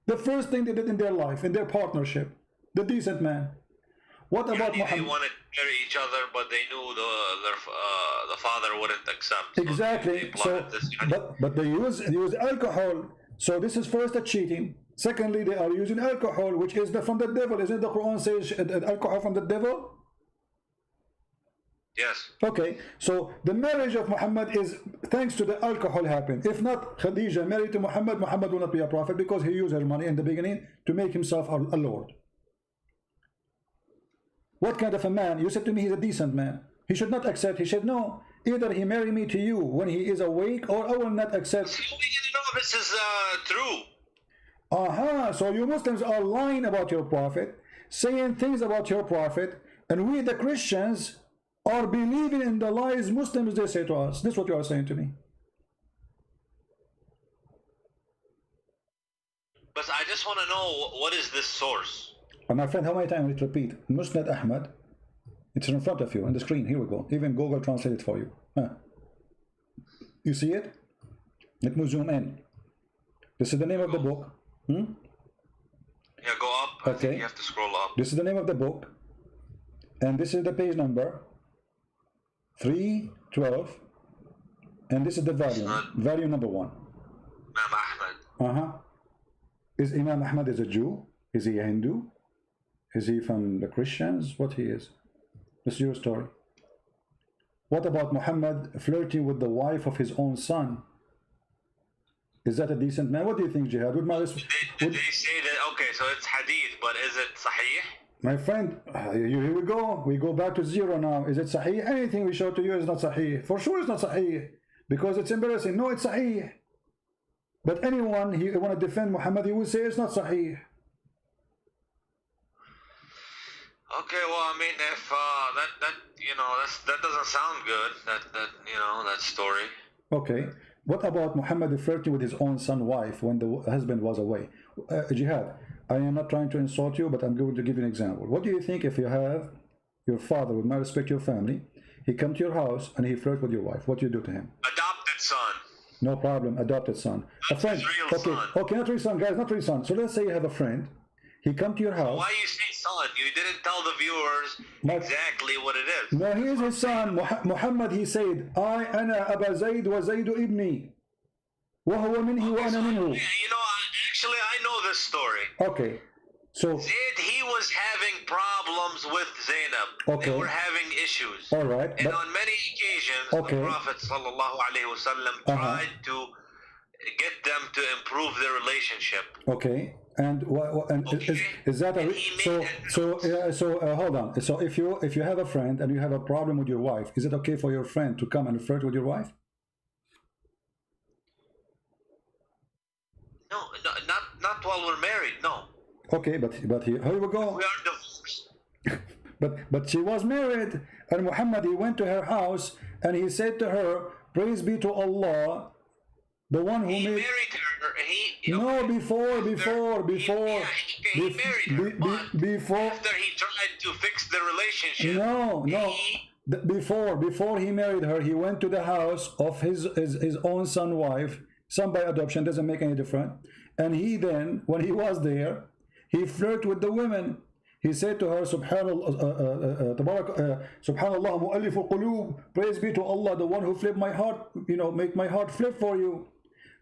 The first thing they did in their life, in their partnership, the decent man. What about Muhammad? They wanted to marry each other, but they knew the father wouldn't accept. Exactly. So, but they use alcohol. So this is first a cheating. Secondly, they are using alcohol, which is from the devil. Isn't the Quran says alcohol from the devil? Yes. Okay, so the marriage of Muhammad is thanks to the alcohol happened. If not Khadija married to Muhammad, Muhammad will not be a prophet, because he used her money in the beginning to make himself a lord. What kind of a man? You said to me he's a decent man. He should not accept. He said, no, either he marry me to you when he is awake, or I will not accept. You know this is true. So you Muslims are lying about your prophet, saying things about your prophet, and we the Christians are believing in the lies Muslims they say to us. This is what you are saying to me. But I just want to know, what is this source? My friend, how many times will it repeat? Musnad Ahmad. It's in front of you on the screen. Here we go. Even Google translate it for you. You see it? Let me zoom in. This is the name of the book. Yeah, go up. I think you have to scroll up. This is the name of the book. And this is the page number 312. And this is the volume. Volume number 1. Imam Ahmad. Is Imam Ahmad is a Jew? Is he a Hindu? Is he from the Christians? What he is? This is your story. What about Muhammad flirting with the wife of his own son? Is that a decent man? What do you think, Jihad? Did they say that? Okay, so it's hadith, but is it sahih? My friend, here we go. We go back to zero now. Is it sahih? Anything we show to you is not sahih. For sure it's not sahih. Because it's embarrassing. No, it's sahih. But anyone who want to defend Muhammad, he will say it's not sahih. Okay, well, I mean, if that doesn't sound good. That story. Okay. What about Muhammad flirting with his own son's wife when the husband was away? Jihad, I am not trying to insult you, but I'm going to give you an example. What do you think if you have your father, with my respect, your family, he come to your house and he flirt with your wife? What do you do to him? Adopted son. No problem, adopted son. A friend. Okay, not real son, guys, not real son. So let's say you have a friend. He come to your house. Why you say son? You didn't tell the viewers exactly what it is. No, he is his son. Muhammad, he said, أنا أبا زيد وزيد ابني وهو منه وأنا منه. Actually, I know this story. Okay, so Zayd, he was having problems with Zainab. Okay. They were having issues. All right, and on many occasions, the Prophet ﷺ tried to get them to improve their relationship. Okay. And is that a hold on. So if you have a friend and you have a problem with your wife, is it okay for your friend to come and flirt with your wife? No, not while we're married. No. Okay, but here we go. We are divorced. but she was married, and Muhammad, he went to her house and he said to her, "Praise be to Allah, the one who he made." Married her. Before. He married her. Before. After he tried to fix the relationship. Before he married her, he went to the house of his own son wife, son by adoption, doesn't make any difference. And he then, when he was there, he flirted with the women. He said to her, Subhanallah, mu'allif al-qulub, praise be to Allah, the one who flipped my heart, make my heart flip for you.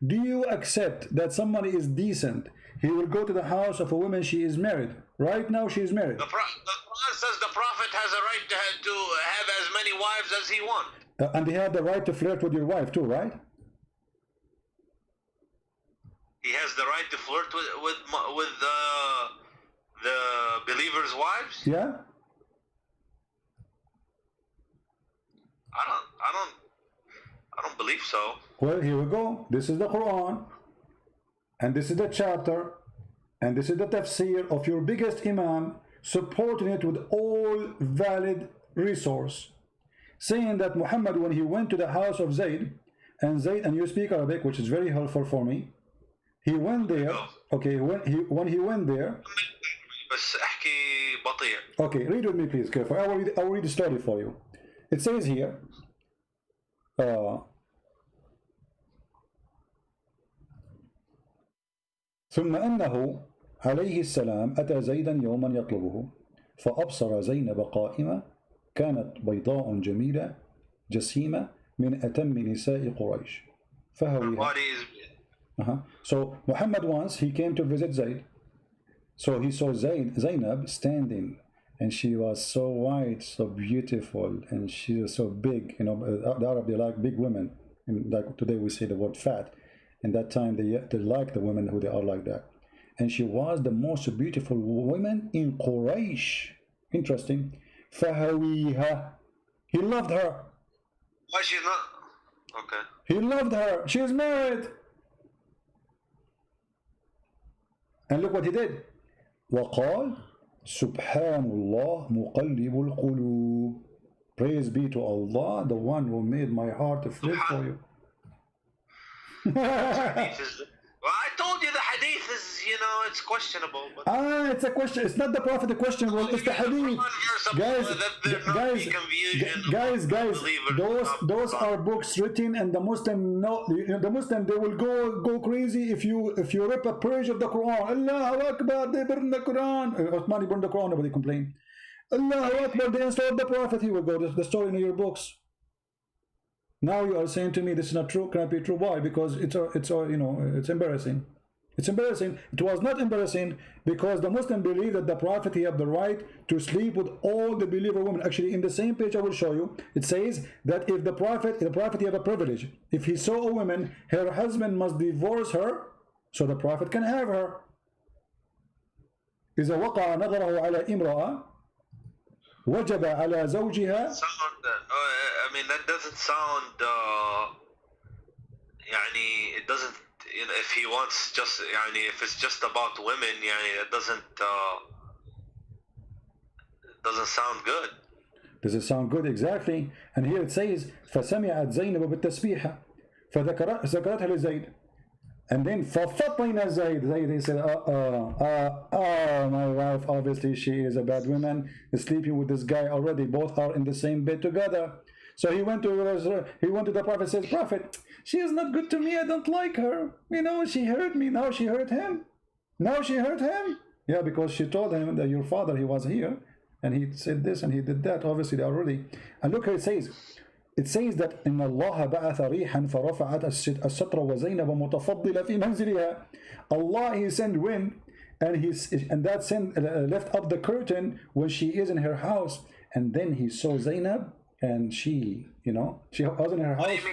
Do you accept that somebody is decent? He will go to the house of a woman, she is married. Right now she is married. The Quran says the Prophet has a right to have as many wives as he wants. And he had the right to flirt with your wife too, right? He has the right to flirt with the believers' wives? Yeah. I don't believe so. Well, here we go. This is the Quran, and this is the chapter, And this is the tafsir of your biggest imam, supporting it with all valid resource, saying that Muhammad, when he went to the house of Zayd, and you speak Arabic, which is very helpful for me, he went there. Okay, when he went there. Okay, read with me please, careful. I will read the story for you. It says here, ثم أنه عليه السلام أتى زيدا يوما يطلبه فأبصر زينب قائمة كانت بيضاء جميلة جسيمة من أتم نساء قريش فهويها. So Muhammad, once he came to visit Zayd, so he saw Zainab standing, and she was so white, so beautiful, and she was so big. You know, the Arab, they like big women, and like today we say the word fat. In that time they like the women who they are like that, and she was the most beautiful woman in Quraysh. Interesting. فهويها. He loved her. Why she's not? Okay. He loved her. She is married. And look what he did. وقال سبحان الله مقلب القلوب. Praise be to Allah, the one who made my heart to flip for you. Well, I told you the hadith is, you know, it's questionable. But it's a question. It's not the Prophet the questionable. It's the hadith. Guys. Those are books written, and the Muslim the Muslim, they will go crazy if you rip a page of the Quran. Allahu Akbar, they burn the Quran. Uthmani burned the Quran, nobody complained. Allahu Akbar, they installed the Prophet. He will go, the story in your books. Now you are saying to me this is not true, cannot be true. Why? Because it's you know, it's embarrassing. It's embarrassing. It was not embarrassing because the Muslim believe that the Prophet, he have the right to sleep with all the believer women. Actually, in the same page I will show you, it says that if the Prophet he have a privilege. If he saw a woman, her husband must divorce her, so the Prophet can have her. إذا وقع نظره على امرأة وجب على زوجها. I mean, that doesn't sound, it doesn't, you know, if he wants just, if it's just about women, it doesn't sound good. Does it sound good? Exactly. And here it says فسمعت زينب بالتسبيحة فذكرتها لزيد. And then ففطن زيد, he said, my wife, obviously she is a bad woman, is sleeping with this guy already, both are in the same bed together. So he went to the Prophet, says, Prophet, she is not good to me, I don't like her. You know, she hurt me, now she hurt him. Now she hurt him. Yeah, because she told him that your father, he was here, and he said this and he did that. Obviously they already. And look how it says. It says that إن الله بعث ريحا فرفعت الستر وزينب متفضلة في منزلها. Allah, he sent wind, and that sent left up the curtain when she is in her house, and then he saw Zainab. And she, you know, she was in her house. Wait, are you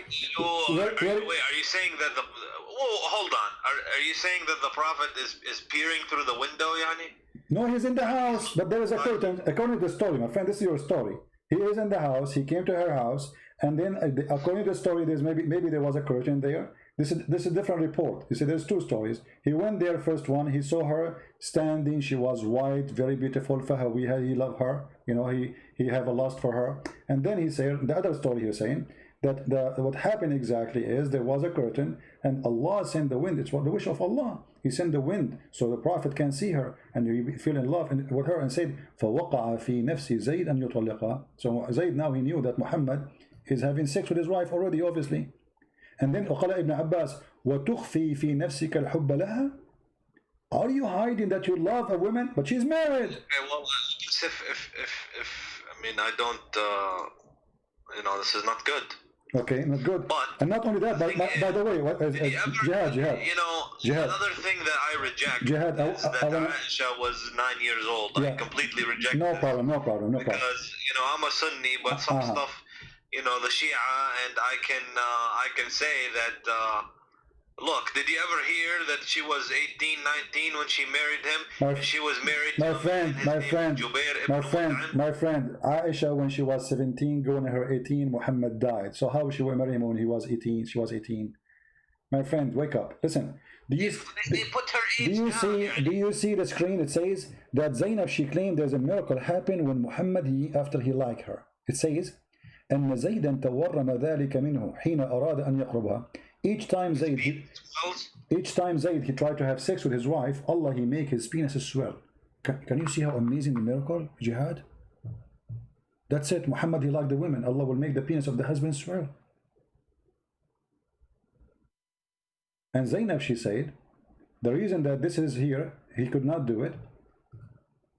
saying that hold on. Are you saying that the Prophet is peering through the window, Yani? No, he's in the house, but there is a curtain. According to the story, my friend, this is your story. He is in the house. He came to her house, and then according to the story, there's maybe there was a curtain there. This is a different report. You see, there's two stories. He went there, first one. He saw her standing. She was white, very beautiful. He loved her. You know, he have a lust for her. And then he said, the other story he was saying, that what happened exactly is there was a curtain, and Allah sent the wind. It's what the wish of Allah. He sent the wind so the Prophet can see her, and he feel in love with her, and said, فَوَقَعَ فِي نَفْسِ زَيْدْ أَنْ يُطَلِّقَهَا. So Zayd, now he knew that Muhammad is having sex with his wife already, obviously. And then وقال ابن عباس وتخفي في نفسك الحب لها. Are you hiding that you love a woman, but she's married? Okay, well, if I mean, I don't, you know, this is not good. Okay, not good. But and not only that, by the way, jihad. You know, jihad. Another thing that I reject jihad, is that Aisha was 9 years old. Yeah. I completely reject No problem. Because, you know, I'm a Sunni, but some stuff, you know, the Shia, and I can say that, look, did you ever hear that she was 18, 19 when she married him? She was married my to friend, Aisha, when she was 17, going to her 18, Muhammad died. So how she will marry him when he was 18? She was 18. My friend, wake up. Listen. Do you, They put her do age you down. see? يعني. Do you see the screen? It says that Zainab, she claimed there's a miracle happened when Muhammad after he liked her. It says, أن زيدا تورم ذلك منه حين أراد أن يقربها. Each time Zayd he tried to have sex with his wife, Allah he make his penis swell. Can you see how amazing the miracle, Jihad? That's it. Muhammad he liked the women. Allah will make the penis of the husband swell. And Zainab, she said, the reason that this is here, he could not do it.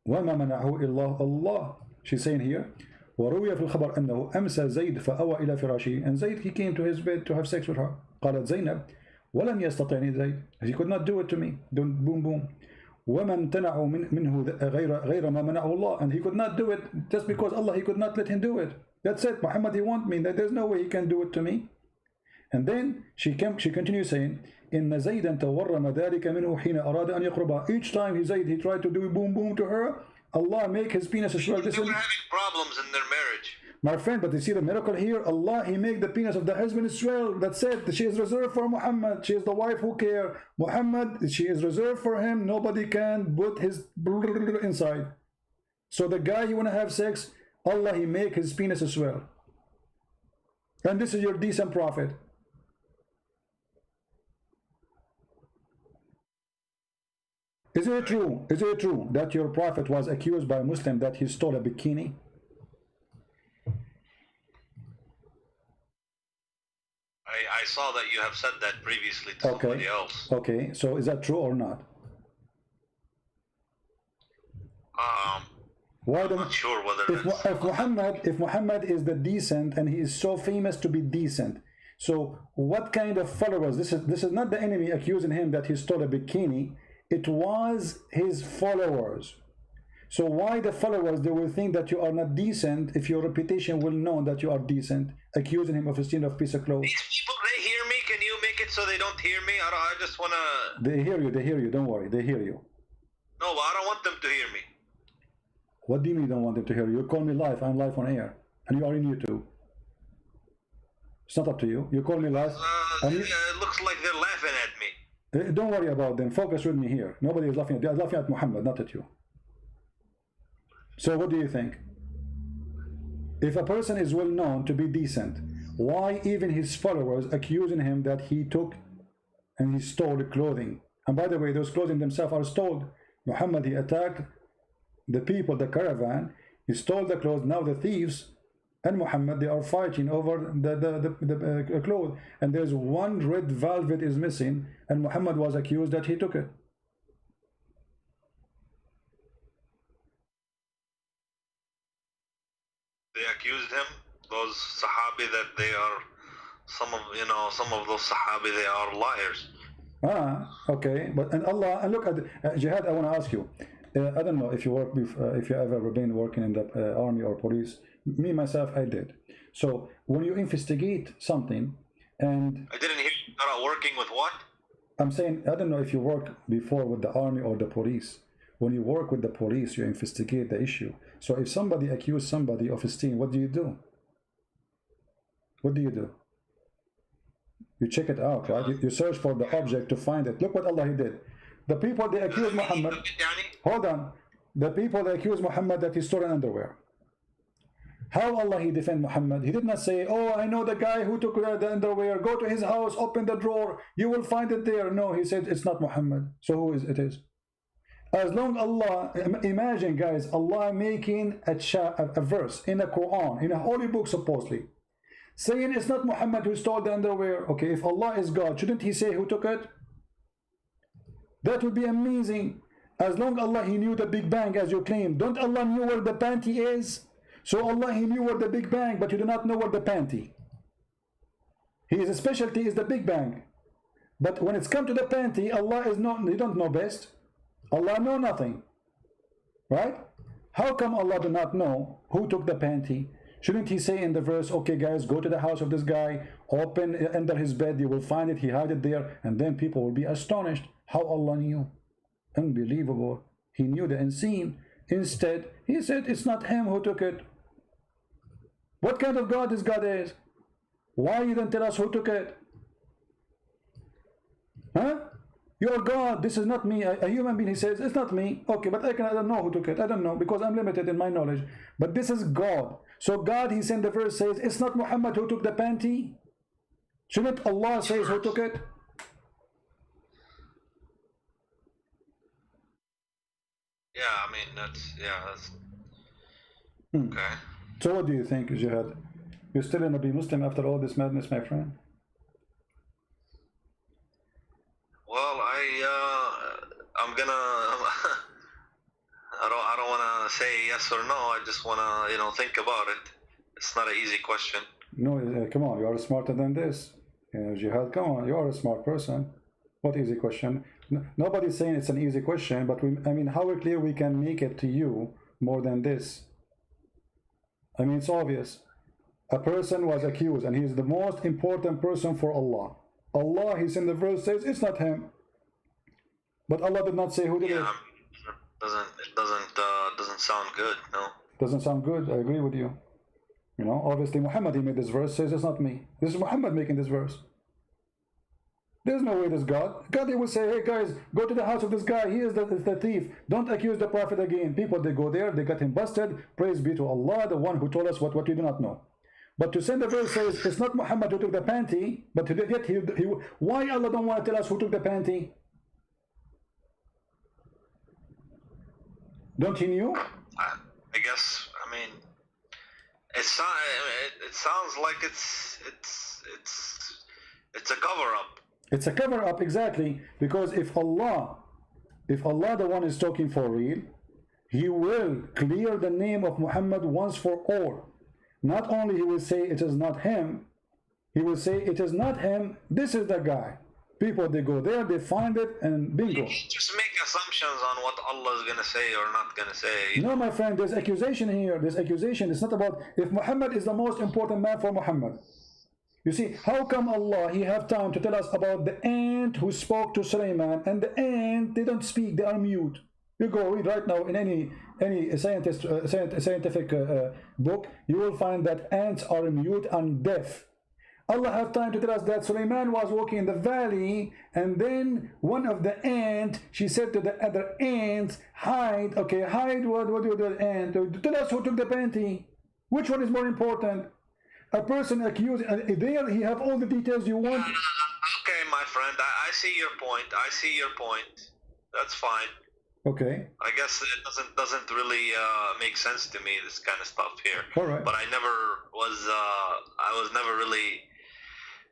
وَمَا مَنَعَهُ إِلَّا اللَّهِ. She's saying here, وروي في الخبر أنه أمسى زيد فأوى إلى فراشه. And Zayd, he came to his bed to have sex with her. قالت زينب ولم يستطعني زيد. He could not do it to me. Don't boom boom. وما امتنعوا منه غير ما منعه الله. And he could not do it just because Allah, he could not let him do it. That's it. Muhammad, he want me. There's no way he can do it to me. And then she continues saying, إن زيدا تورم ذلك منه حين أراد أن يقربها. Each time he tried to do boom boom to her, Allah make his penis swell. They were having problems in their marriage. My friend, but you see the miracle here? Allah, he make the penis of the husband swell. That's it. She is reserved for Muhammad. She is the wife who care. Muhammad, she is reserved for him. Nobody can put his inside. So the guy you want to have sex, Allah, he make his penis swell. And this is your decent prophet. Is it true? Is it true that your prophet was accused by a Muslim that he stole a bikini? I saw that you have said that previously to somebody else. Okay, so is that true or not? Why I'm not sure whether if Muhammad is the decent and he is so famous to be decent, so what kind of followers? This is not the enemy accusing him that he stole a bikini. It was his followers. So why the followers, they will think that you are not decent if your reputation will know that you are decent, accusing him of stealing a piece of clothes. These people, they hear me. Can you make it so they don't hear me? I just want to... They hear you, don't worry, they hear you. No, but I don't want them to hear me. What do you mean you don't want them to hear you? You call me live, I'm live on air, and you are in YouTube. It's not up to you. You call me live. It looks like they're laughing at me. Don't worry about them. Focus with me here. Nobody is laughing at you. They're laughing at Muhammad, not at you. So what do you think? If a person is well known to be decent, why even his followers accusing him that he took and he stole clothing? And by the way, those clothing themselves are stolen. Muhammad, he attacked the people, the caravan. He stole the clothes. Now the thieves and Muhammad, they are fighting over the clothes, and there's one red velvet is missing, and Muhammad was accused that he took it. They accused him, those Sahabi, that they are some of those Sahabi, they are liars. Okay, but and Allah, and look at Jihad. I want to ask you. I don't know if you work with, if you ever been working in the army or police. Me myself, I did. So when you investigate something, and I didn't hear you are working with what? I'm saying, I don't know if you work before with the army or the police. When you work with the police, you investigate the issue. So if somebody accuses somebody of stealing, what do you do? What do you do? You check it out, right? You search for the object to find it. Look what Allah he did. The people, they accuse Muhammad. Hold on. The people, they accuse Muhammad that he stole an underwear. How Allah he defend Muhammad? He did not say, oh, I know the guy who took the underwear. Go to his house, open the drawer. You will find it there. No, he said it's not Muhammad. So who is it is? As long Allah, imagine guys, Allah making a verse in the Qur'an, in a holy book supposedly, saying it's not Muhammad who stole the underwear. Okay, if Allah is God, shouldn't he say who took it? That would be amazing. As long Allah he knew the Big Bang as you claim. Don't Allah knew where the panty is? So Allah he knew where the Big Bang, but you do not know where the panty. His specialty is the Big Bang. But when it's come to the panty, Allah is not, he don't know best. Allah know nothing. Right? How come Allah do not know who took the panty? Shouldn't he say in the verse, okay guys, go to the house of this guy, open under his bed, you will find it, he hide it there, and then people will be astonished how Allah knew. Unbelievable. He knew the unseen. Instead, he said it's not him who took it. What kind of God this God is? Why you didn't tell us who took it? Huh? You're God. This is not me. A human being, he says, it's not me. Okay, but I don't know who took it. I don't know because I'm limited in my knowledge. But this is God. So God, he sent the verse says, it's not Muhammad who took the panty. Shouldn't Allah says who took it? Yeah, I mean that's okay. So what do you think, Jihad? You're still gonna be Muslim after all this madness, my friend? Well, I'm gonna I don't want to say yes or no. I just want to think about it. It's not an easy question. No, come on, you are smarter than this. Jihad, come on, you are a smart person. What easy question? Nobody's saying it's an easy question, but I mean, how clear we can make it to you more than this? I mean, it's obvious. A person was accused, and he is the most important person for Allah. Allah, he's in the verse says it's not him, but Allah did not say who did it. Doesn't sound good. No. Doesn't sound good. I agree with you. Obviously Muhammad, he made this verse, says it's not me. This is Muhammad making this verse. There's no way this God, he will say, hey guys, go to the house of this guy, he is the thief, don't accuse the prophet again. People, they go there, they got him busted. Praise be to Allah, the one who told us what we do not know. But to send the verse says it's not Muhammad who took the panty, but yet why Allah don't want to tell us who took the panty? Don't he knew? I guess. I mean, it sounds like it's a cover-up. It's a cover-up, exactly, because if Allah the one is talking for real, he will clear the name of Muhammad once for all. Not only he will say it is not him, he will say it is not him, this is the guy. People, they go there, they find it, and bingo. You just make assumptions on what Allah is going to say or not going to say. No, my friend, there's accusation here. There's accusation. It's not about if Muhammad is the most important man for Muhammad. You see, how come Allah, he have time to tell us about the ant who spoke to Sulaiman, and the ant, they don't speak, they are mute. You go read right now in any scientific book, you will find that ants are mute and deaf. Allah have time to tell us that Sulaiman was walking in the valley, and then one of the ant, she said to the other ants, hide. Okay, hide. What do you do, ant? Tell us who took the panty. Which one is more important? A person accused, there he have all the details you want. Okay, my friend, I see your point. I see your point. That's fine. Okay. I guess it doesn't really make sense to me, this kind of stuff here. All right. But I was never really.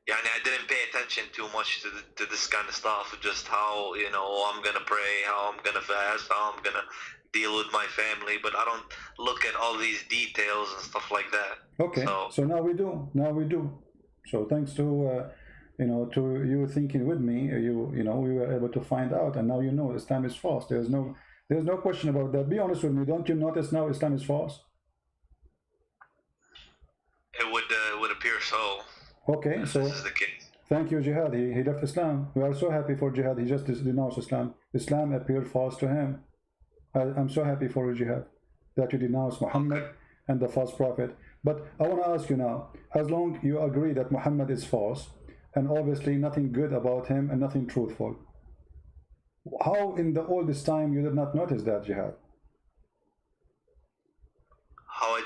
Yeah, I didn't pay attention too much to this kind of stuff. Just how I'm gonna pray, how I'm gonna fast, how I'm gonna deal with my family. But I don't look at all these details and stuff like that. Okay. So now we do. Now we do. So thanks to to you thinking with me, we were able to find out, and now Islam is false. There's no question about that. Be honest with me. Don't you notice now Islam is false? It would appear so. Okay, so this is the case. Thank you, Jihad. He left Islam. We are so happy for Jihad. He just denounced Islam. Islam appeared false to him. I'm so happy for you, Jihad, that you denounce Muhammad and the false prophet. But I want to ask you now, as long you agree that Muhammad is false, and obviously nothing good about him and nothing truthful, how in all this time you did not notice that, Jihad? How I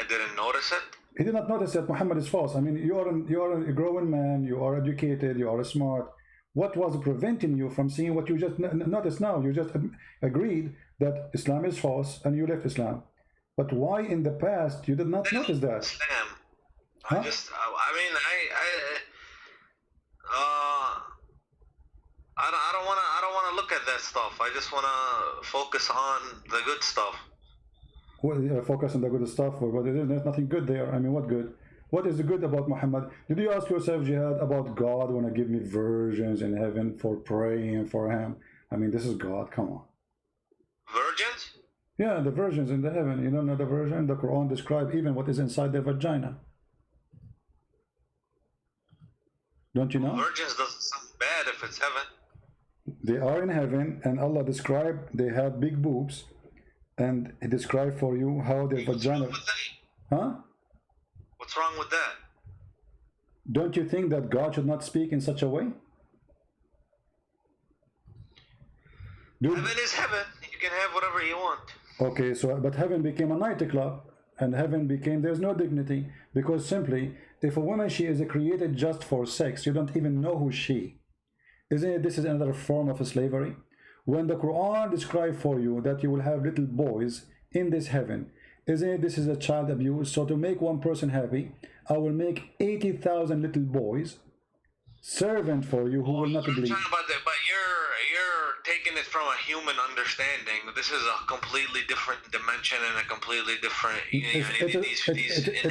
didn't notice it? He did not notice that Muhammad is false. I mean, you are a growing man, you are educated, you are smart. What was preventing you from seeing what you just noticed now? You just agreed that Islam is false and you left Islam. But why in the past you did not notice that? Islam. Huh? I don't want to look at that stuff. I just want to focus on the good stuff. Well, focus on the good stuff, but there's nothing good there. I mean, what good? What is the good about Muhammad? Did you ask yourself, Jihad, about God want to give me virgins in heaven for praying for him? I mean, this is God. Come on. Virgins? Yeah, the virgins in the heaven. You don't know the virgin? The Quran describes even what is inside their vagina. Don't you know? Virgins doesn't sound bad if it's heaven. They are in heaven, and Allah described they have big boobs. And he described for you how their vagina. Huh? What's wrong with that? Don't you think that God should not speak in such a way? Heaven is heaven. You can have whatever you want. Okay, so but heaven became a nightclub, and heaven became, there's no dignity, because simply if a woman, she is created just for sex, you don't even know who she. Isn't it, this is another form of slavery? When the Quran describes for you that you will have little boys in this heaven, isn't it, this is a child abuse? So to make one person happy, I will make 80,000 little boys servant for you who will not You're believe. talking about that, but you're taking it from a human understanding. This is a completely different dimension and a completely different. In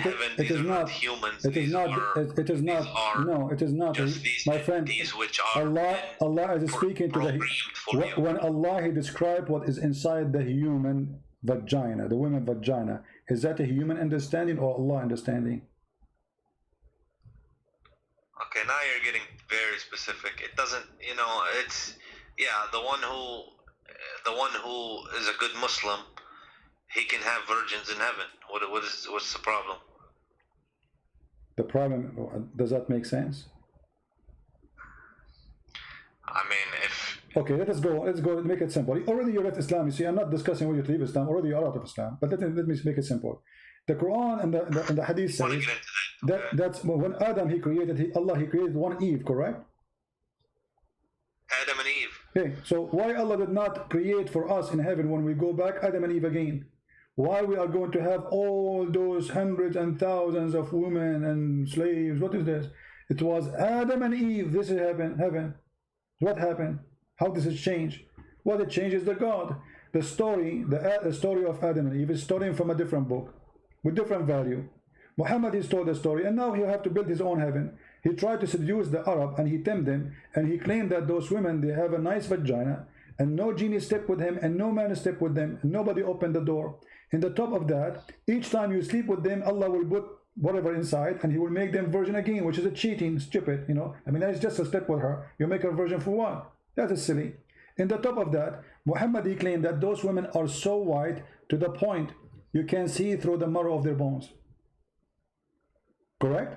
heaven, these are not humans. It is not. It is not. No, it is not. My friend, these which are Allah is speaking to the. When Allah He described what is inside the human vagina, the woman vagina, is that a human understanding or Allah understanding? Okay, now you're getting very specific. It doesn't, you know, it's, yeah, the one who is a good Muslim, he can have virgins in heaven. What's the problem? The problem, does that make sense? I mean, if... Okay, let's go, make it simple. Already you left Islam, you see, I'm not discussing whether you leave Islam, already you're out of Islam, but let me make it simple. The Quran and the Hadith says that's when Adam he created, Allah he created one Eve, correct? Adam and Eve. Okay, so why Allah did not create for us in heaven when we go back Adam and Eve again? Why we are going to have all those hundreds and thousands of women and slaves? What is this? It was Adam and Eve. This is heaven. What happened? How does it change? What it changes the God. The story of Adam and Eve is stolen from a different book with different value. Muhammad is told the story, and now he have to build his own heaven. He tried to seduce the Arab, and he tempted them, and he claimed that those women, they have a nice vagina, and no genie stepped with him, and no man stepped with them, and nobody opened the door. In the top of that, each time you sleep with them, Allah will put whatever inside, and he will make them virgin again, which is a cheating, stupid, you know. I mean, that's just a step with her. You make her virgin for what? That is silly. In the top of that, Muhammad, he claimed that those women are so white to the point you can see through the marrow of their bones. Correct?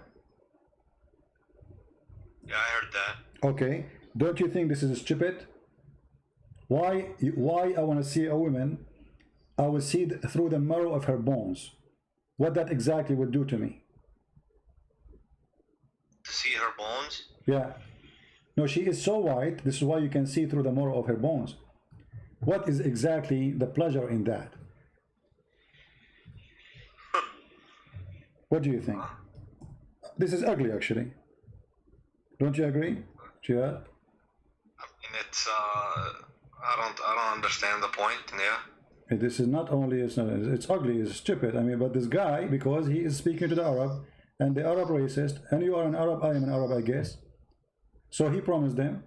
Yeah, I heard that. Okay. Don't you think this is stupid? Why I want to see a woman, I will see through the marrow of her bones. What that exactly would do to me. To see her bones? Yeah. No, she is so white, this is why you can see through the marrow of her bones. What is exactly the pleasure in that? What do you think? This is ugly, actually. Don't you agree, Jihad? I mean, it's I don't understand the point. Yeah. This is not only it's ugly, it's stupid. I mean, but this guy, because he is speaking to the Arab, and the Arab racist, and you are an Arab, I am an Arab, I guess. So he promised them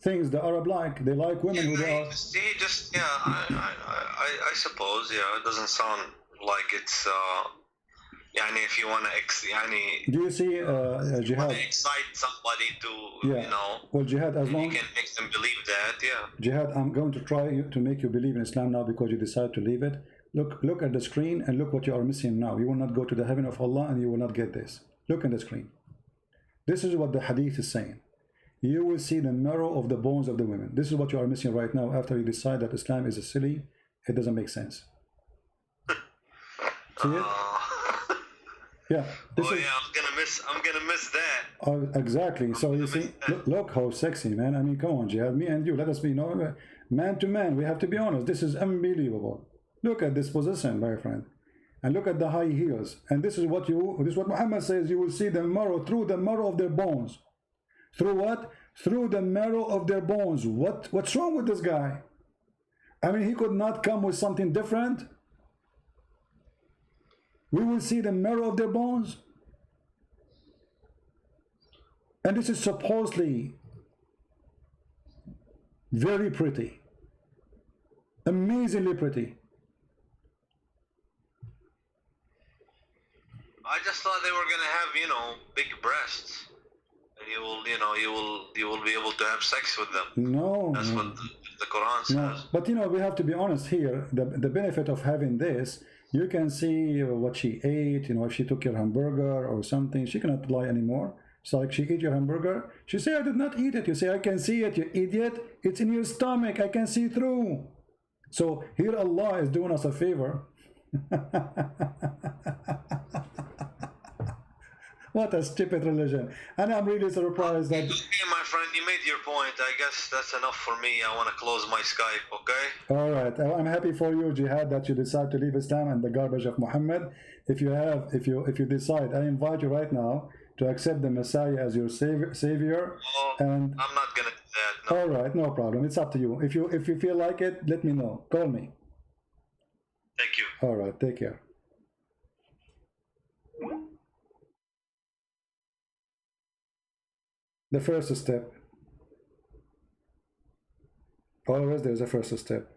things the Arab like. They like women who they are. He just, yeah, I suppose, yeah. It doesn't sound like it's. Yani, if you want to, do you see Jihad? Excite somebody to, yeah. You know. Well, Jihad, as long you can make them believe that, yeah. Jihad, I'm going to try to make you believe in Islam now because you decide to leave it. Look at the screen and look what you are missing now. You will not go to the heaven of Allah and you will not get this. Look at the screen. This is what the Hadith is saying. You will see the marrow of the bones of the women. This is what you are missing right now after you decide that Islam is a silly. It doesn't make sense. See it? Yeah. Yeah, I'm gonna miss that. Exactly. So you see, look how sexy, man. I mean, come on, Jihad, me and you, let us be man to man. We have to be honest. This is unbelievable. Look at this position, my friend, and look at the high heels. And this is what Muhammad says. You will see the marrow through the marrow of their bones. Through what? Through the marrow of their bones. What's wrong with this guy? I mean, he could not come with something different. We will see the marrow of their bones. And this is supposedly very pretty. Amazingly pretty. I just thought they were gonna have, you know, big breasts. And you will be able to have sex with them. No. That's what the Quran says. No. But you know, we have to be honest here. The benefit of having this, you can see what she ate, you know, if she took your hamburger or something, she cannot lie anymore. It's like she eat your hamburger. She say, I did not eat it. You say, I can see it, you idiot. It's in your stomach. I can see through. So here Allah is doing us a favor. What a stupid religion. And I'm really surprised that... Okay, my friend, you made your point. I guess that's enough for me. I want to close my Skype, okay? All right. I'm happy for you, Jihad, that you decide to leave Islam and the garbage of Muhammad. If you decide, I invite you right now to accept the Messiah as your savior. Oh, and I'm not gonna do that. No. All right, no problem. It's up to you. If you feel like it, let me know. Call me. Thank you. All right, take care. The first step. Always there's a first step.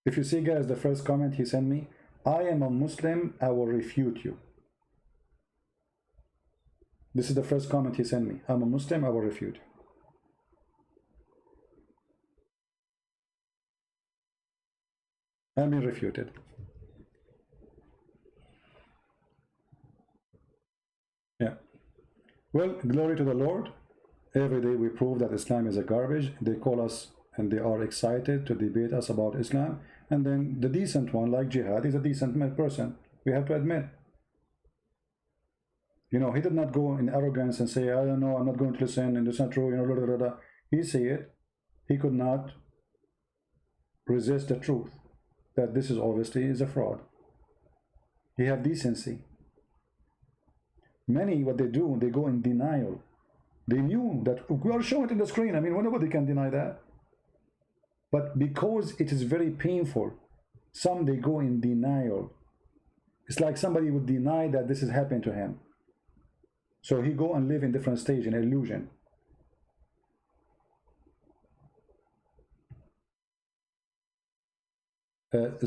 If you see, guys, the first comment he sent me, I am a Muslim, I will refute you. This is the first comment he sent me. I'm a Muslim, I will refute you. I'm being refuted. Yeah. Well, glory to the Lord. Every day we prove that Islam is a garbage. They call us and they are excited to debate us about Islam. And then the decent one, like Jihad, is a decent person. We have to admit. You know, he did not go in arrogance and say, I don't know, I'm not going to listen, and it's not true, you know, blah, blah, blah. He said it. He could not resist the truth that this is obviously is a fraud. He have decency. Many, what they do, they go in denial. They knew that we are showing it in the screen. I mean, nobody can deny that. But because it is very painful, some they go in denial. It's like somebody would deny that this is happening to him. So he go and live in different stage, in illusion. Look,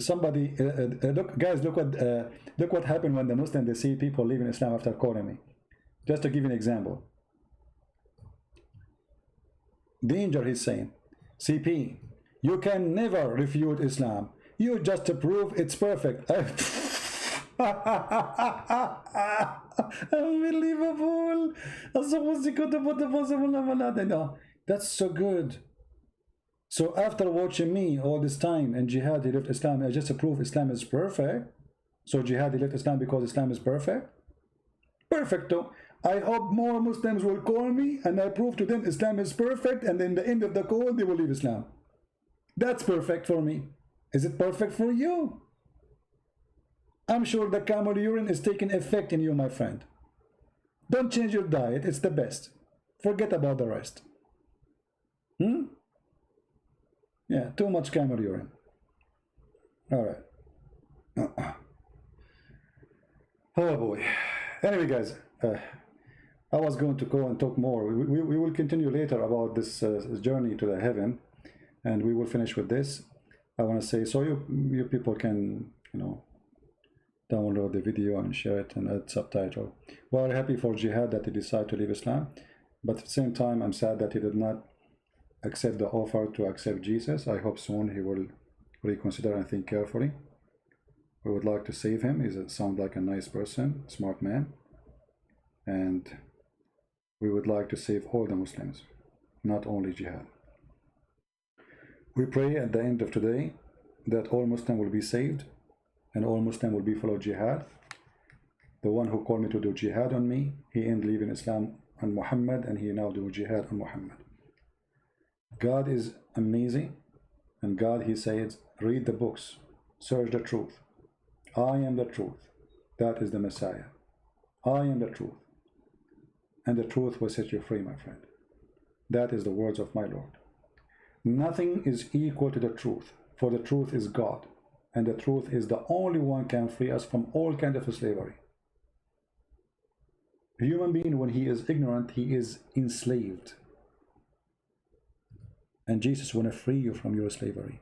guys, look what happened when the Muslims, they see people leaving Islam after calling me. Just to give you an example. Danger, he's saying, CP, you can never refute Islam. You just prove it's perfect. Unbelievable. That's so good. So after watching me all this time and Jihad, he left Islam, I just prove Islam is perfect. So Jihad, he left Islam because Islam is perfect. Perfecto. I hope more Muslims will call me and I prove to them Islam is perfect, and then the end of the call they will leave Islam. That's perfect for me. Is it perfect for you? I'm sure the camel urine is taking effect in you, my friend. Don't change your diet, it's the best. Forget about the rest. Yeah, too much camel urine. All right. Oh boy. Anyway, guys, I was going to go and talk more. We will continue later about this journey to the heaven, and we will finish with this. I want to say, so you people can, you know, download the video and share it and add subtitle. We're happy for Jihad that he decided to leave Islam, but at the same time, I'm sad that he did not accept the offer to accept Jesus. I hope soon he will reconsider and think carefully. We would like to save him. He sounds like a nice person, smart man, and we would like to save all the Muslims, not only Jihad. We pray at the end of today that all Muslims will be saved and all Muslims will be follow Jihad. The one who called me to do Jihad on me, he ended leaving Islam and Muhammad, and he now do Jihad on Muhammad. God is amazing, and God, he says, read the books, search the truth. I am the truth. That is the Messiah. I am the truth. And the truth will set you free, my friend. That is the words of my Lord. Nothing is equal to the truth, for the truth is God, and the truth is the only one can free us from all kinds of slavery. A human being, when he is ignorant, he is enslaved. And Jesus want to free you from your slavery,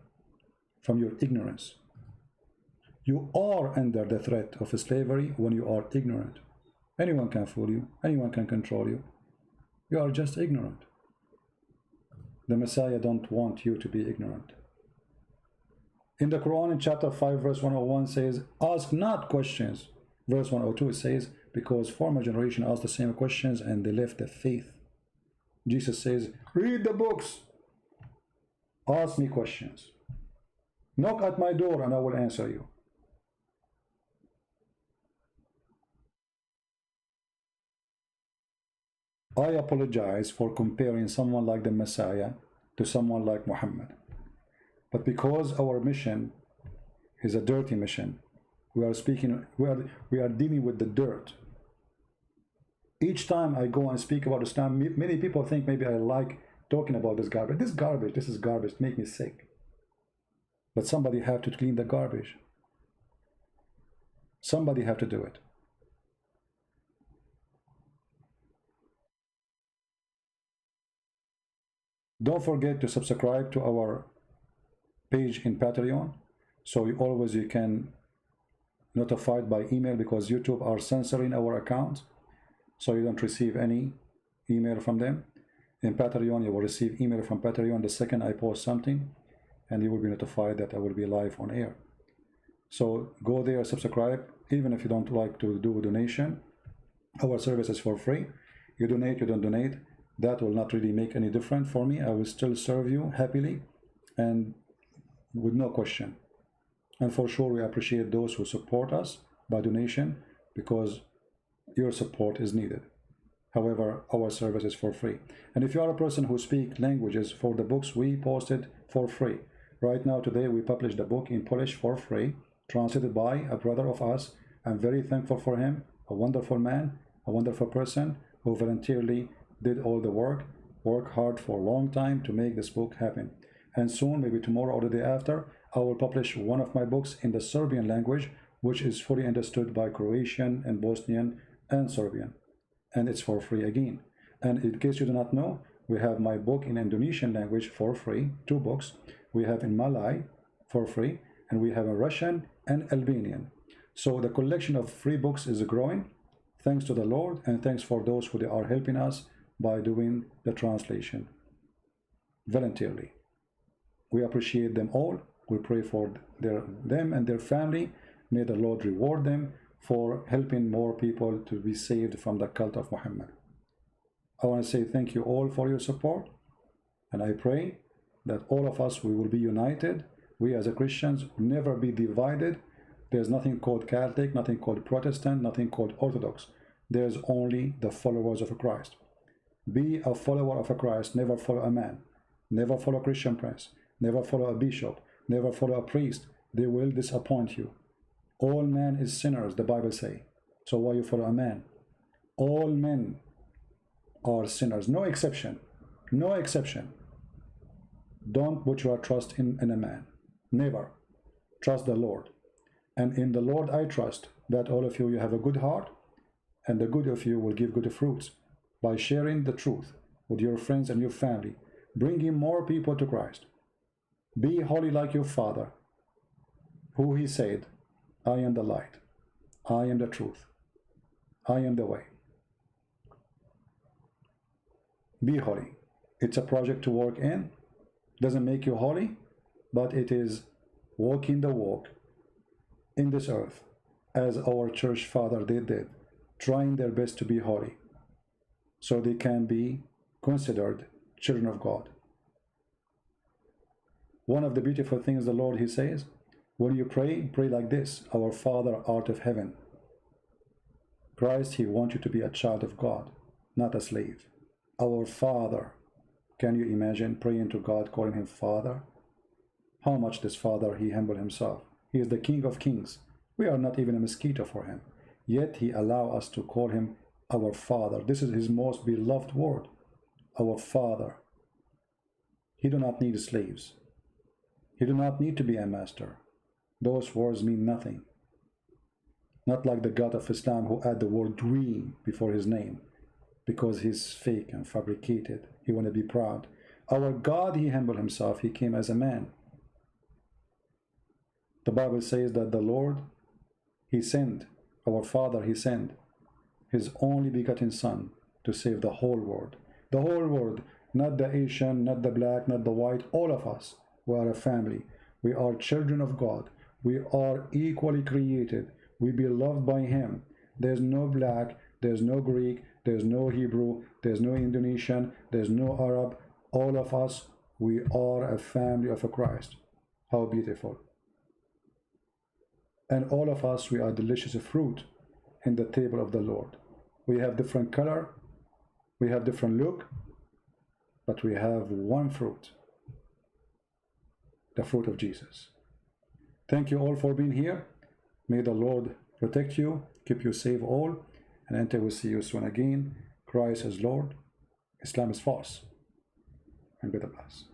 from your ignorance. You are under the threat of slavery when you are ignorant. Anyone can fool you. Anyone can control you. You are just ignorant. The Messiah don't want you to be ignorant. In the Quran, in chapter 5, verse 101 says, ask not questions. Verse 102 it says, because former generation asked the same questions and they left the faith. Jesus says, read the books. Ask me questions. Knock at my door and I will answer you. I apologize for comparing someone like the Messiah to someone like Muhammad. But because our mission is a dirty mission, we are dealing with the dirt. Each time I go and speak about Islam, many people think maybe I like talking about this garbage. This is garbage, make me sick. But somebody have to clean the garbage. Somebody have to do it. Don't forget to subscribe to our page in Patreon, so you can notified by email, because YouTube are censoring our accounts, so you don't receive any email from them. In Patreon, you will receive email from Patreon the second I post something, and you will be notified that I will be live on air. So go there, subscribe. Even if you don't like to do a donation, our service is for free. You donate, you don't donate, that will not really make any difference for me. I will still serve you happily and with no question. And for sure, we appreciate those who support us by donation, because your support is needed. However, our service is for free. And if you are a person who speaks languages, for the books we post it for free. Right now, today, we published the book in Polish for free, translated by a brother of us. I'm very thankful for him, a wonderful man, a wonderful person who voluntarily did all the work hard for a long time to make this book happen. And soon, maybe tomorrow or the day after, I will publish one of my books in the Serbian language, which is fully understood by Croatian and Bosnian and Serbian. And it's for free again. And in case you do not know, we have my book in Indonesian language for free, 2 books. We have in Malay for free, and we have a Russian and Albanian. So the collection of free books is growing, thanks to the Lord, and thanks for those who are helping us by doing the translation voluntarily. We appreciate them all. We pray for them and their family. May the Lord reward them for helping more people to be saved from the cult of Muhammad. I want to say thank you all for your support, and I pray that all of us, we will be united. We as a Christians will never be divided. There's nothing called Catholic, nothing called Protestant, nothing called Orthodox. There's only the followers of Christ. Be a follower of a Christ, never follow a man, never follow a Christian prince, never follow a bishop, never follow a priest. They will disappoint you. All men is sinners, the Bible say. So why you follow a man? All men are sinners, no exception, no exception. Don't put your trust in a man, never. Trust the Lord. And in the Lord I trust that all of you have a good heart, and the good of you will give good fruits by sharing the truth with your friends and your family, bringing more people to Christ. Be holy like your Father, who he said, I am the light, I am the truth, I am the way. Be holy. It's a project to work in. Doesn't make you holy, but it is walking the walk in this earth, as our church father did, trying their best to be holy, so they can be considered children of God. One of the beautiful things the Lord, he says, when you pray, pray like this: Our Father art of heaven. Christ, he wants you to be a child of God, not a slave. Our Father. Can you imagine praying to God, calling him Father? How much this Father, he humbled himself. He is the King of Kings. We are not even a mosquito for him. Yet he allows us to call him our Father. This is his most beloved word. Our Father. He do not need slaves. He do not need to be a master. Those words mean nothing. Not like the God of Islam, who add the word "we" before his name, because he's fake and fabricated. He want to be proud. Our God, he humbled himself. He came as a man. The Bible says that the Lord, he sent, our Father, he sent his only begotten Son to save the whole world. The whole world, not the Asian, not the black, not the white, all of us. We are a family. We are children of God. We are equally created. We be loved by Him. There's no black, there's no Greek, there's no Hebrew, there's no Indonesian, there's no Arab. All of us, we are a family of a Christ. How beautiful. And all of us, we are delicious fruit in the table of the Lord. We have different color, we have different look, but we have one fruit, the fruit of Jesus. Thank you all for being here. May the Lord protect you, keep you safe all, and until we see you soon again. Christ is Lord, Islam is false, and be the blessed.